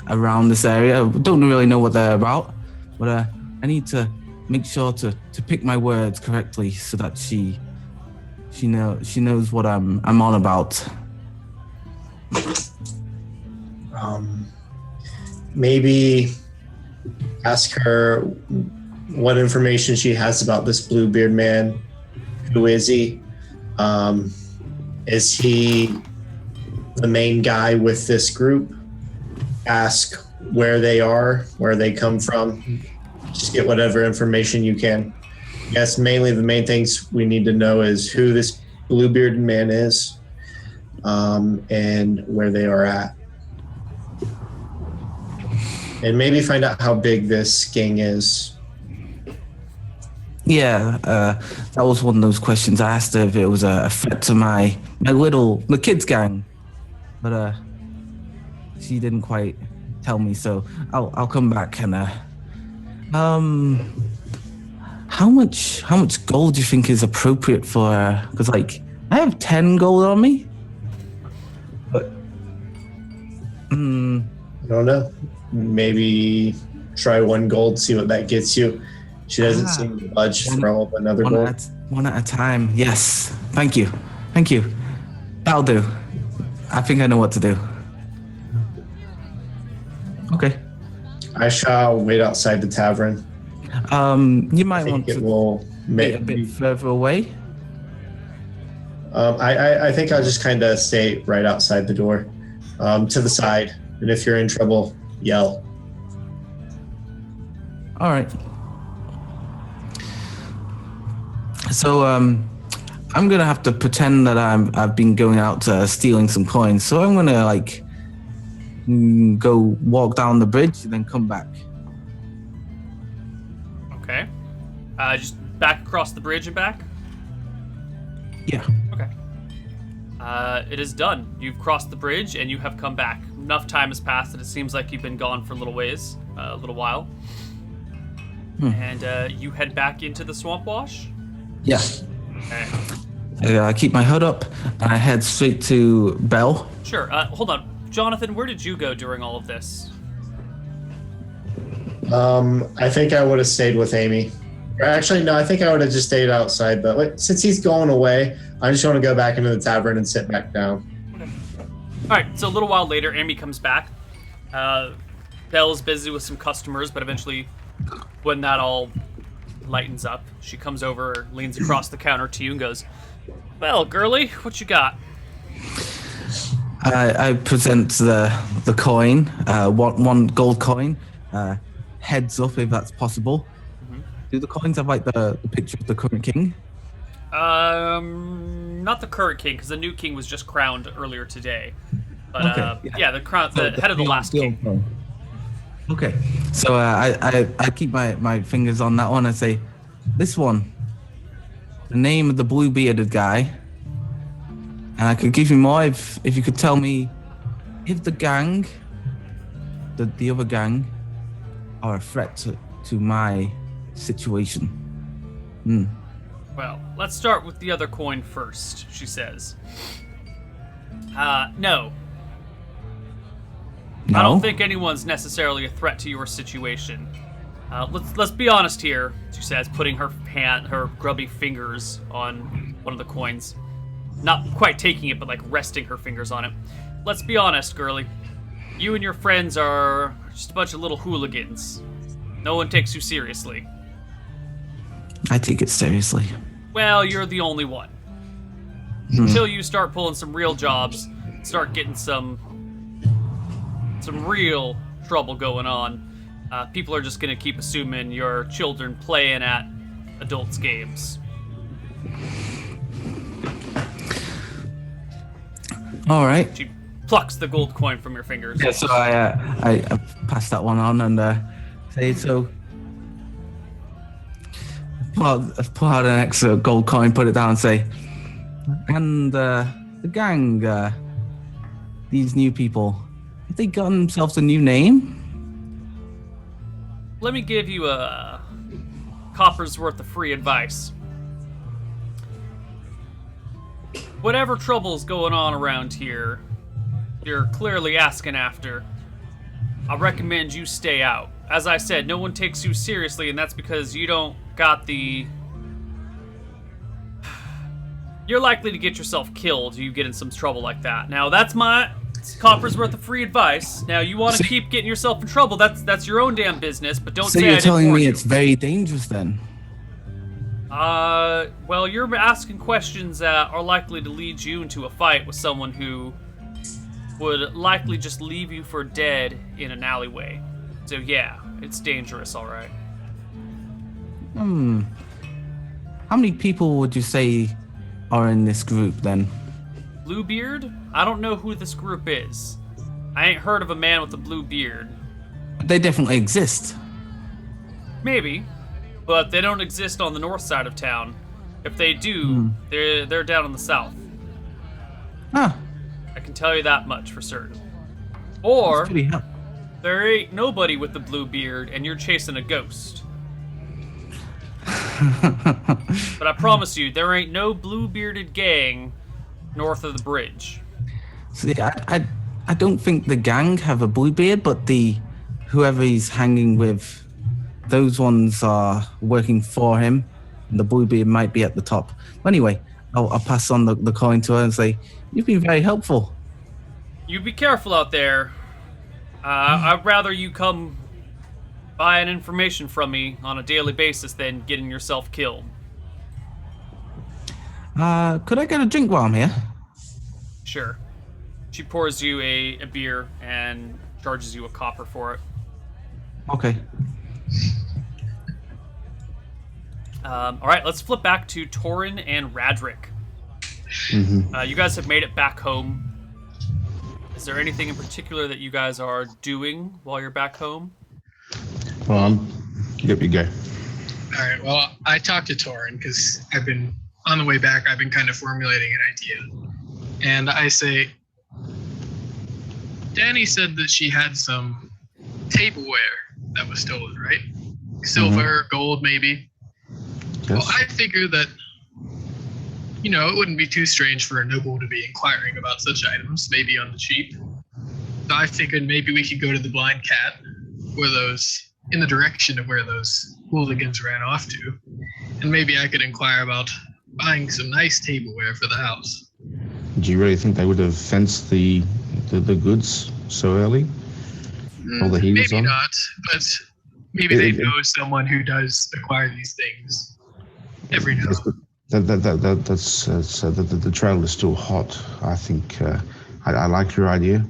around this area. Don't really know what they're about, but I need to make sure to pick my words correctly so that she knows what I'm on about. Maybe ask her what information she has about this Bluebeard man. Who is he? Is he the main guy with this group? Ask where they are, where they come from. Just get whatever information you can. Yes, mainly the main things we need to know is who this blue-bearded man is, and where they are at. And maybe find out how big this gang is. Yeah, that was one of those questions I asked her if it was a threat to the kids gang, but she didn't quite tell me. So I'll come back and how much gold do you think is appropriate for? Because like I have 10 gold on me, but I don't know. Maybe try 1 gold, see what that gets you. She doesn't seem to budge for another gold. One at a time. Yes. Thank you. That'll do. I think I know what to do. Okay. I shall wait outside the tavern. You might want to be a bit further away. I think I'll just kind of stay right outside the door, to the side. And if you're in trouble, yell. All right. So I'm gonna have to pretend that I've been going out stealing some coins. So I'm gonna like go walk down the bridge and then come back. Okay. Just back across the bridge and back? Yeah. Okay. It is done. You've crossed the bridge and you have come back. Enough time has passed that it seems like you've been gone for a little while. And you head back into the swamp wash? Yeah. Okay. I keep my hood up and I head straight to Belle. Sure. Hold on. Jonathan, where did you go during all of this? I think I would have stayed with Amy. Or actually, no, I think I would have just stayed outside. But since he's going away, I just want to go back into the tavern and sit back down. Okay. All right. So a little while later, Amy comes back. Belle's busy with some customers, but eventually, when that all lightens up, she comes over, leans across the counter to you, and goes, "Well, girly, what you got?" I present the coin, one gold coin, heads up if that's possible. Mm-hmm. Do the coins have like the picture of the current king? Not the current king, because the new king was just crowned earlier today. But okay, yeah, the head of the last king. Okay, so I keep my fingers on that one. I say, this one, the name of the blue-bearded guy. And I could give you more if you could tell me if the gang, the other gang, are a threat to my situation. Well, let's start with the other coin first, she says. No. I don't think anyone's necessarily a threat to your situation. Let's be honest here, she says, putting her grubby fingers on one of the coins. Not quite taking it, but like resting her fingers on it. Let's be honest, girly. You and your friends are just a bunch of little hooligans. No one takes you seriously. I take it seriously. Well, you're the only one. Until you start pulling some real jobs, start getting some real trouble going on, people are just gonna keep assuming you're children playing at adults' games. All right. She plucks the gold coin from your fingers. Yeah, so I pass that one on and say, so pull out an extra gold coin, put it down and say, and the gang, these new people, have they got themselves a new name? Let me give you a copper's worth of free advice. Whatever trouble's going on around here, you're clearly asking after, I recommend you stay out. As I said, no one takes you seriously, and that's because you don't got the... You're likely to get yourself killed if you get in some trouble like that. Now, that's my copper's worth of free advice. Now, you want to keep getting yourself in trouble, that's your own damn business, but don't say I didn't warn you. So you're telling me it's very dangerous then? Well, you're asking questions that are likely to lead you into a fight with someone who would likely just leave you for dead in an alleyway. So yeah, it's dangerous, all right. How many people would you say are in this group then? Bluebeard? I don't know who this group is. I ain't heard of a man with a blue beard. They definitely exist. Maybe, but they don't exist on the north side of town. If they do, they're down in the south. Ah, I can tell you that much for certain. Or pretty hell. there ain't nobody with the blue beard and you're chasing a ghost. But I promise you, there ain't no blue-bearded gang north of the bridge. See, I don't think the gang have a blue beard, but whoever he's hanging with, those ones are working for him. And the blue beard might be at the top. Anyway, I'll pass on the coin to her and say, you've been very helpful. You be careful out there. I'd rather you come buying information from me on a daily basis than getting yourself killed. Could I get a drink while I'm here? Sure. She pours you a beer and charges you a copper for it. Okay. All right, let's flip back to Torin and Radric. You guys have made it back home. Is there anything in particular that you guys are doing while you're back home? Well, yep, you go. All right. Well, I talked to Torin because I've been on the way back. I've been kind of formulating an idea, and I say, Danny said that she had some tableware that was stolen, right? Silver, gold, maybe. Yes. Well, I figure that, it wouldn't be too strange for a noble to be inquiring about such items, maybe on the cheap. So I figured maybe we could go to the Blind Cat, in the direction of where those hooligans ran off to, and maybe I could inquire about buying some nice tableware for the house. Do you really think they would have fenced the goods so early? All the heat was Maybe on? not, but maybe they know someone who does acquire these things every now and then. The trail is still hot. I think I like your idea,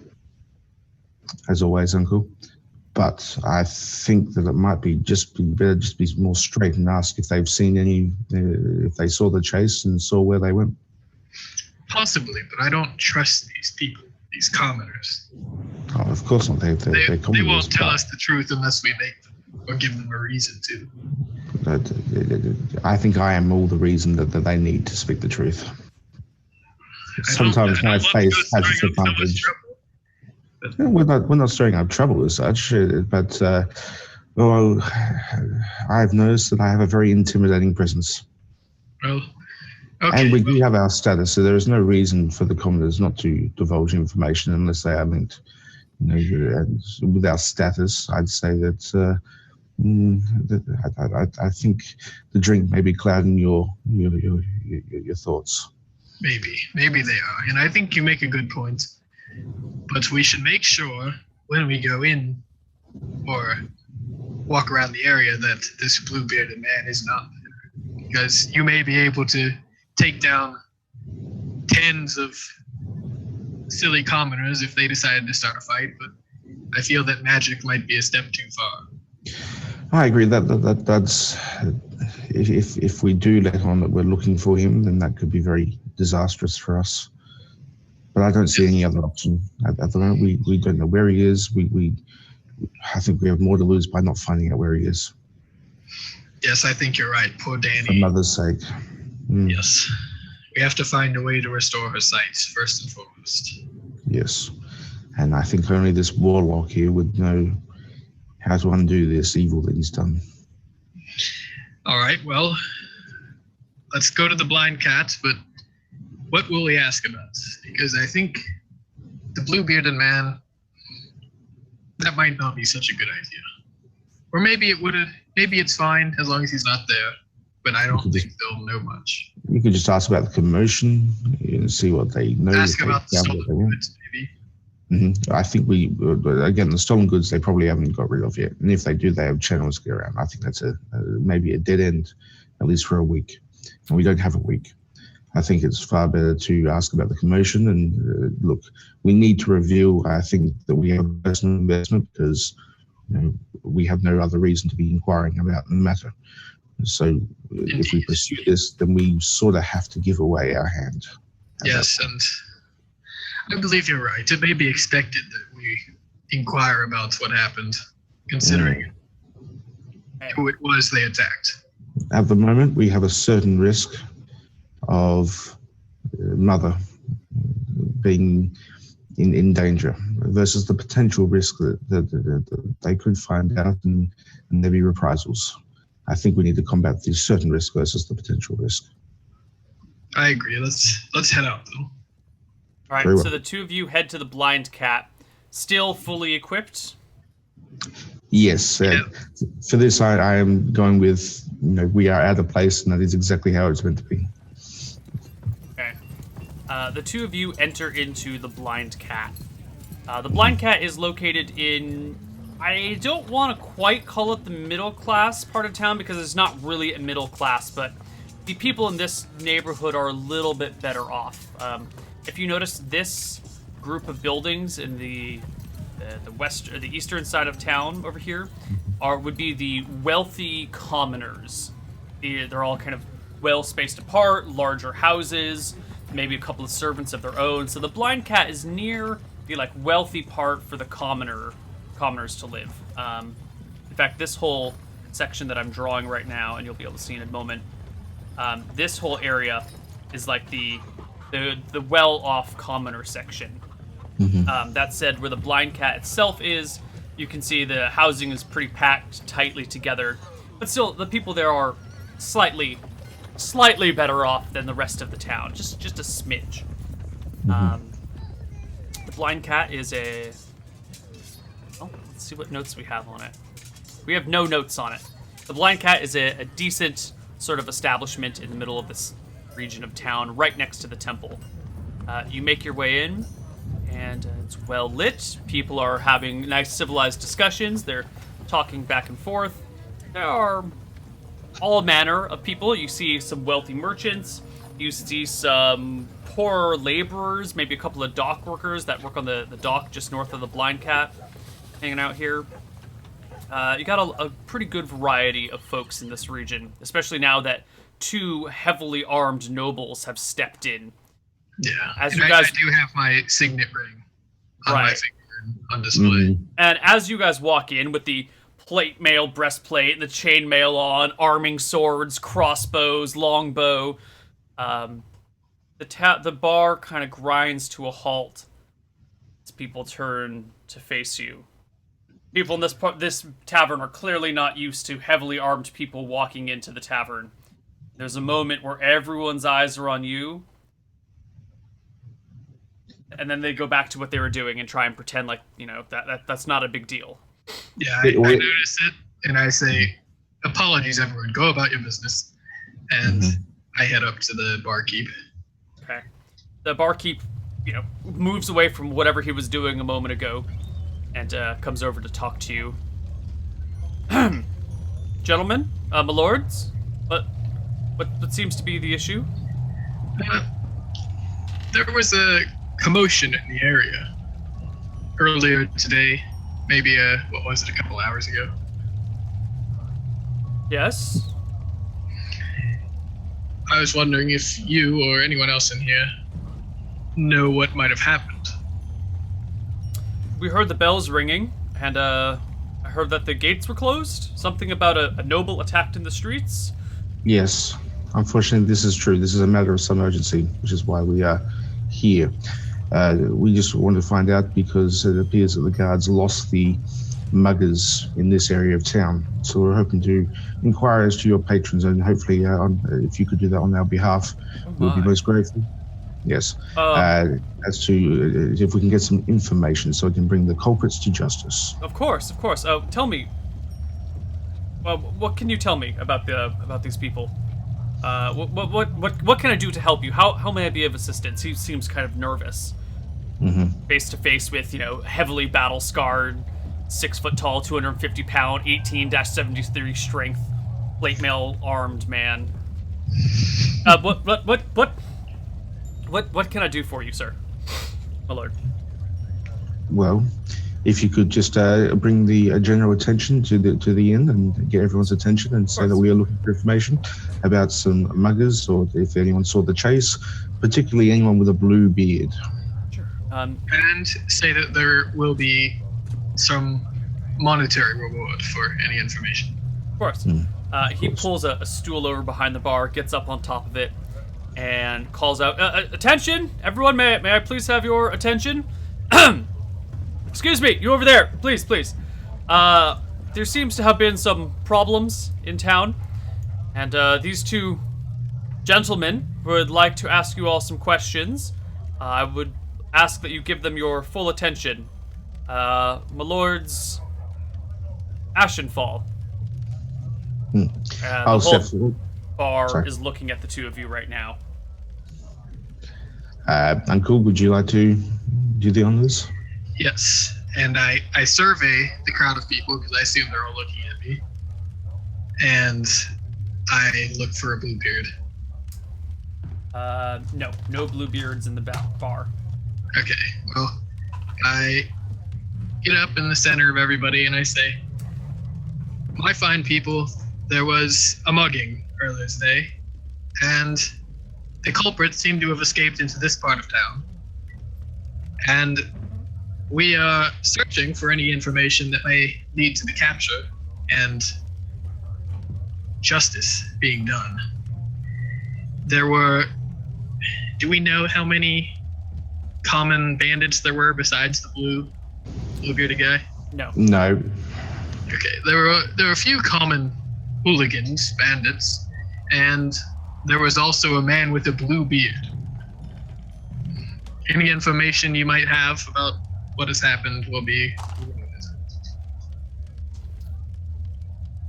as always, Uncle. But I think that it might be better just be more straight and ask if they've seen if they saw the chase and saw where they went. Possibly, but I don't trust these people, these commoners. Oh, of course not. They're They commoners, won't tell us the truth unless we make them or give them a reason to. I think I am all the reason that they need to speak the truth. Sometimes my face has its advantage. No, we're not stirring up trouble as such, but I've noticed that I have a very intimidating presence. Well, okay. And we do have our status, so there is no reason for the commoners not to divulge information unless they are linked. And with our status, I'd say that I think the drink may be clouding your thoughts. Maybe they are, and I think you make a good point. But we should make sure when we go in or walk around the area that this blue-bearded man is not there. Because you may be able to take down tens of silly commoners if they decided to start a fight, but I feel that magic might be a step too far. I agree that's if we do let on that we're looking for him, then that could be very disastrous for us. But I don't see any other option at the moment. We don't know where he is. I think we have more to lose by not finding out where he is. Yes, I think you're right. Poor Danny. For mother's sake. Yes. We have to find a way to restore her sight, first and foremost. Yes. And I think only this warlock here would know how to undo this evil that he's done. All right, well, let's go to the Blind Cat, but what will we ask about? Because I think the blue-bearded man, that might not be such a good idea. Or maybe it's fine as long as he's not there, but I don't think they'll know much. You could just ask about the commotion and see what they know. Ask about the stolen goods, maybe. I think the stolen goods they probably haven't got rid of yet. And if they do, they have channels to get around. I think that's maybe a dead end, at least for a week. And we don't have a week. I think it's far better to ask about the commotion. And look, we need to reveal, I think, that we have a personal investment because we have no other reason to be inquiring about the matter. So if we pursue this, then we sort of have to give away our hand. Yes, and I believe you're right. It may be expected that we inquire about what happened, considering who it was they attacked. At the moment, we have a certain risk of mother being in danger versus the potential risk that they could find out and there be reprisals. I think we need to combat the certain risk versus the potential risk. I agree. Let's head out, though. All right, so the two of you head to the Blind Cat, still fully equipped? Yes. For this, I am going with, we are at a place, and that is exactly how it's meant to be. Okay. The two of you enter into the Blind Cat. The Blind Cat is located in, I don't want to quite call it the middle class part of town because it's not really a middle class, but the people in this neighborhood are a little bit better off. If you notice, this group of buildings in the west or the eastern side of town over here would be the wealthy commoners. They're all kind of well spaced apart, larger houses, maybe a couple of servants of their own. So the Blind Cat is near the wealthy part for the commoners to live. In fact, this whole section that I'm drawing right now, and you'll be able to see in a moment, this whole area is like the well-off commoner section. That said, where the Blind Cat itself is, you can see the housing is pretty packed tightly together, but still, the people there are slightly better off than the rest of the town, just a smidge. The Blind Cat is let's see what notes we have on it. We have no notes on it. The Blind Cat is a decent sort of establishment in the middle of this region of town, right next to the temple. You make your way in, and it's well lit. People are having nice civilized discussions. They're talking back and forth. There are all manner of people. You see some wealthy merchants. You see some poor laborers, maybe a couple of dock workers that work on the dock just north of the Blind Cat hanging out here. You got a pretty good variety of folks in this region, especially now that two heavily armed nobles have stepped in. Yeah, as I do have my signet ring on my finger on display. And as you guys walk in with the plate mail breastplate and the chain mail on, arming swords, crossbows, longbow, the bar kind of grinds to a halt as people turn to face you. People in this tavern are clearly not used to heavily armed people walking into the tavern. There's a moment where everyone's eyes are on you, and then they go back to what they were doing and try and pretend like, that's not a big deal. Yeah, I notice it, and I say, apologies, everyone, go about your business. And I head up to the barkeep. Okay. The barkeep, moves away from whatever he was doing a moment ago and comes over to talk to you. Gentlemen, my lords, what seems to be the issue? There was a commotion in the area earlier today, maybe a couple hours ago. Yes? I was wondering if you or anyone else in here know what might have happened. We heard the bells ringing, and I heard that the gates were closed. Something about a noble attacked in the streets. Yes, unfortunately, this is true. This is a matter of some urgency, which is why we are here. We just wanted to find out because it appears that the guards lost the muggers in this area of town. So we're hoping to inquire as to your patrons, and hopefully, if you could do that on our behalf, we'll be most grateful. Yes. As to if we can get some information so we can bring the culprits to justice. Of course. Tell me. Well, what can you tell me about these people? What can I do to help you? How may I be of assistance? He seems kind of nervous. Face to face with, heavily battle scarred, 6 foot tall, 250 pound, 18-73 strength, plate mail armed man. What can I do for you, sir? My lord. Well, if you could just bring the general attention to the inn and get everyone's attention and say that we are looking for information about some muggers, or if anyone saw the chase, particularly anyone with a blue beard. Sure. And say that there will be some monetary reward for any information. Of course. He pulls a stool over behind the bar, gets up on top of it, and calls out, "Attention! Everyone, may I please have your attention? Excuse me, you over there, please. There seems to have been some problems in town, and these two gentlemen would like to ask you all some questions. I would ask that you give them your full attention. My lord's Ashenfall." I'll the whole step forward. bar is looking at the two of you right now. Uncle, would you like to do the honors? Yes, and I survey the crowd of people because I assume they're all looking at me. And I look for a blue beard. No blue beards in the bar. Okay, well, I get up in the center of everybody and I say, "My fine people, there was a mugging earlier today, and the culprits seem to have escaped into this part of town. And we are searching for any information that may lead to the capture and justice being done. Do we know how many common bandits there were besides the blue-bearded guy?" No. Okay, there were a few common hooligans, bandits, and there was also a man with a blue beard. Any information you might have about what has happened will be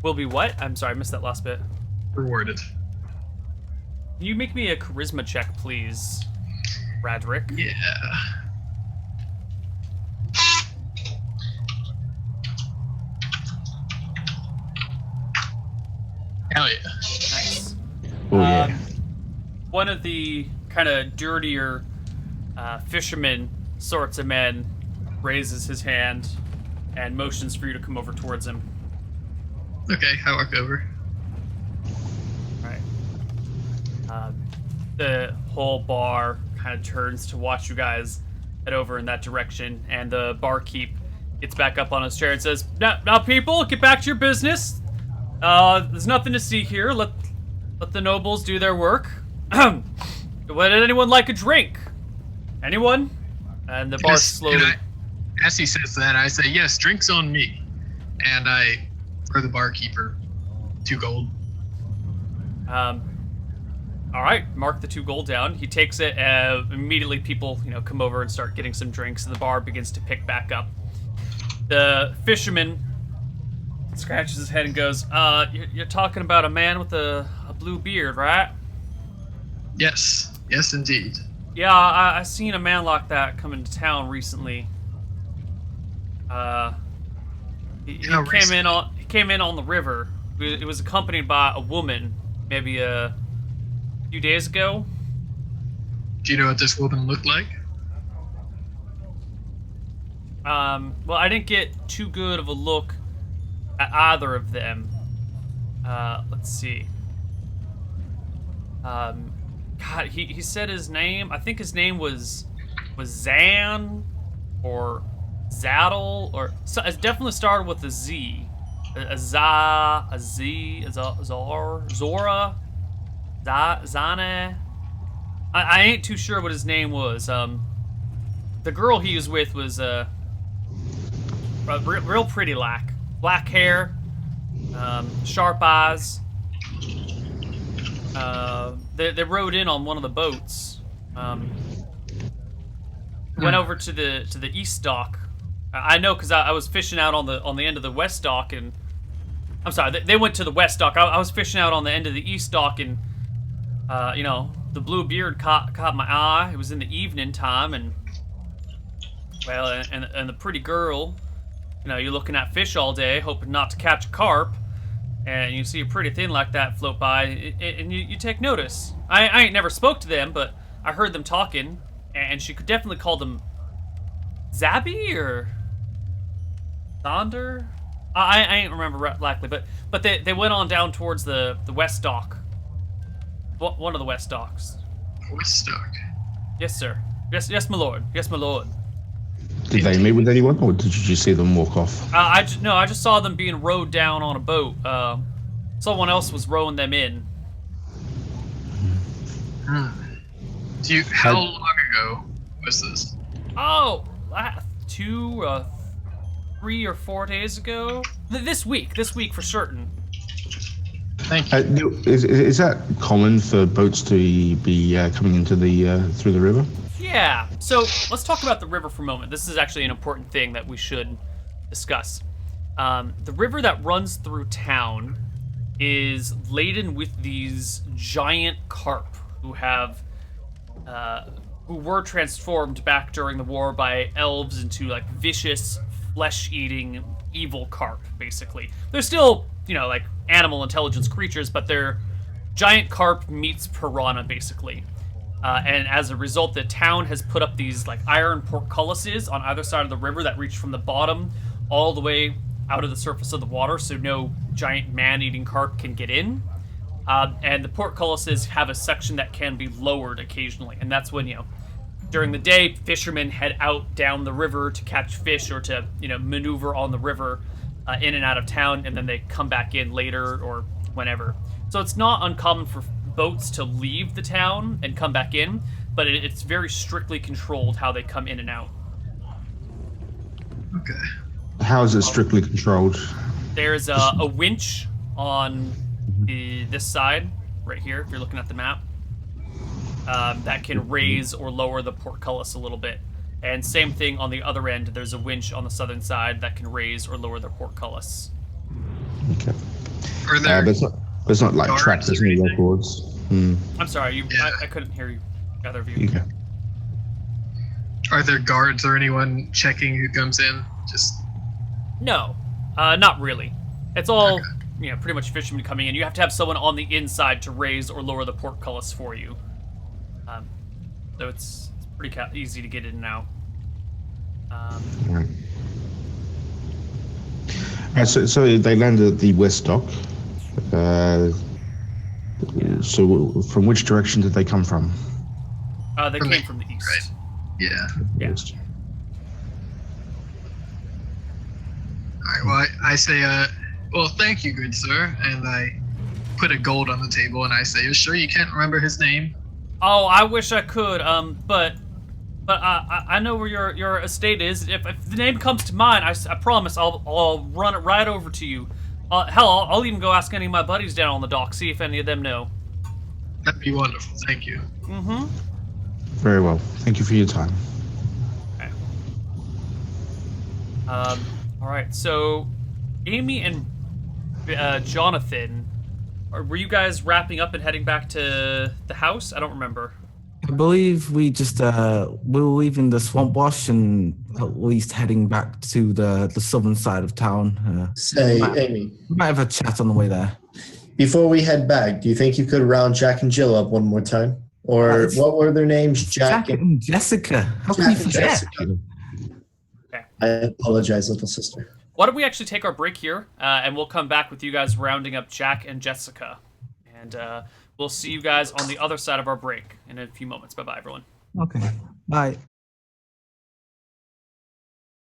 Will be what? I'm sorry, I missed that last bit. rewarded. Can you make me a charisma check, please, Radrick? Yeah. Hell yeah. Nice. Oh, yeah. One of the kind of dirtier fisherman sorts of men raises his hand and motions for you to come over towards him. Okay, I walk over. Right. The whole bar kind of turns to watch you guys head over in that direction, and the barkeep gets back up on his chair and says, Now people, get back to your business. There's nothing to see here. Let the nobles do their work. Would anyone like a drink? Anyone?" And the bar Yes, slowly... and as he says that, I say, "Yes, drinks on me." And I throw the barkeeper 2 gold. All right, mark the 2 gold down. He takes it. Immediately, people come over and start getting some drinks, and the bar begins to pick back up. The fisherman scratches his head and goes, "You're talking about a man with a blue beard, right?" Yes, indeed. Yeah, I seen a man like that come into town recently. He came in on the river. It was accompanied by a woman, maybe a few days ago. Do you know what this woman looked like? Well, I didn't get too good of a look at either of them. Let's see. God, he said his name. I think his name was Zan or Zaddle, or it definitely started with a Z. Zora, Zane. I ain't too sure what his name was. The girl he was with was real pretty, black hair, sharp eyes. They rode in on one of the boats. Went over to the east dock. I know because I was fishing out on the end of the west dock, and I'm sorry, they went to the west dock. I was fishing out on the end of the east dock, and the blue beard caught my eye. It was in the evening time, and well, and the pretty girl. You're looking at fish all day, hoping not to catch a carp, and you see a pretty thing like that float by, and you take notice. I ain't never spoke to them, but I heard them talking, and she could definitely call them Zabby or Sonder. I ain't remember exactly, but they went on down towards the west dock. One of the west docks. West dock. Yes, sir. Yes, my lord. Yes, my lord. Did they meet with anyone, or did you just see them walk off? I just saw them being rowed down on a boat. Someone else was rowing them in. How long ago was this? Oh, 3 or 4 days ago. This week for certain. Thank you. Is that common for boats to be coming into the through the river? Yeah. So let's talk about the river for a moment. This is actually an important thing that we should discuss. The river that runs through town is laden with these giant carp who were transformed back during the war by elves into like vicious, flesh-eating, evil carp. Basically, they're still like animal intelligence creatures, but they're giant carp meets piranha basically. And as a result, the town has put up these like iron portcullises on either side of the river that reach from the bottom all the way out of the surface of the water, so no giant man-eating carp can get in. And the portcullises have a section that can be lowered occasionally, and that's when during the day fishermen head out down the river to catch fish or to maneuver on the river in and out of town, and then they come back in later or whenever. So it's not uncommon for boats to leave the town and come back in, but it's very strictly controlled how they come in and out. Okay. How is it strictly controlled? There's a winch on this side right here, if you're looking at the map, that can raise or lower the portcullis a little bit. And same thing on the other end, there's a winch on the southern side that can raise or lower the portcullis. Okay. Are there but it's not like guards traps, there's or no anything? records. I'm sorry, I couldn't hear you, either of you. Okay. Are there guards or anyone checking who comes in? Just No, not really. It's all, pretty much fishermen coming in. You have to have someone on the inside to raise or lower the portcullis for you. So it's pretty easy to get in and out. Right. So they landed at the west dock. So from which direction did they come from? They came from the east. right. Yeah. Yeah. East. All right. Well, I say, well, thank you, good sir, and I put a gold on the table and I say, "You sure you can't remember his name?" Oh, I wish I could. But I know where your estate is. If the name comes to mind, I promise I'll run it right over to you. Hell, I'll even go ask any of my buddies down on the dock, see if any of them know. That'd be wonderful. Thank you. Mm-hmm. Very well. Thank you for your time. Okay. All right. So, Amy and Jonathan, were you guys wrapping up and heading back to the house? I don't remember. I believe we just we were leaving the swamp wash and at least heading back to the southern side of town. Say, might, Amy, we might have a chat on the way there. before we head back, do you think you could round Jack and Jill up one more time? Or what were their names? Jack and Jessica. How can you Jack and forget? Jessica. Okay. I apologize, little sister. Why don't we actually take our break here, and we'll come back with you guys rounding up Jack and Jessica. And we'll see you guys on the other side of our break in a few moments. Bye-bye, everyone. Okay. Bye.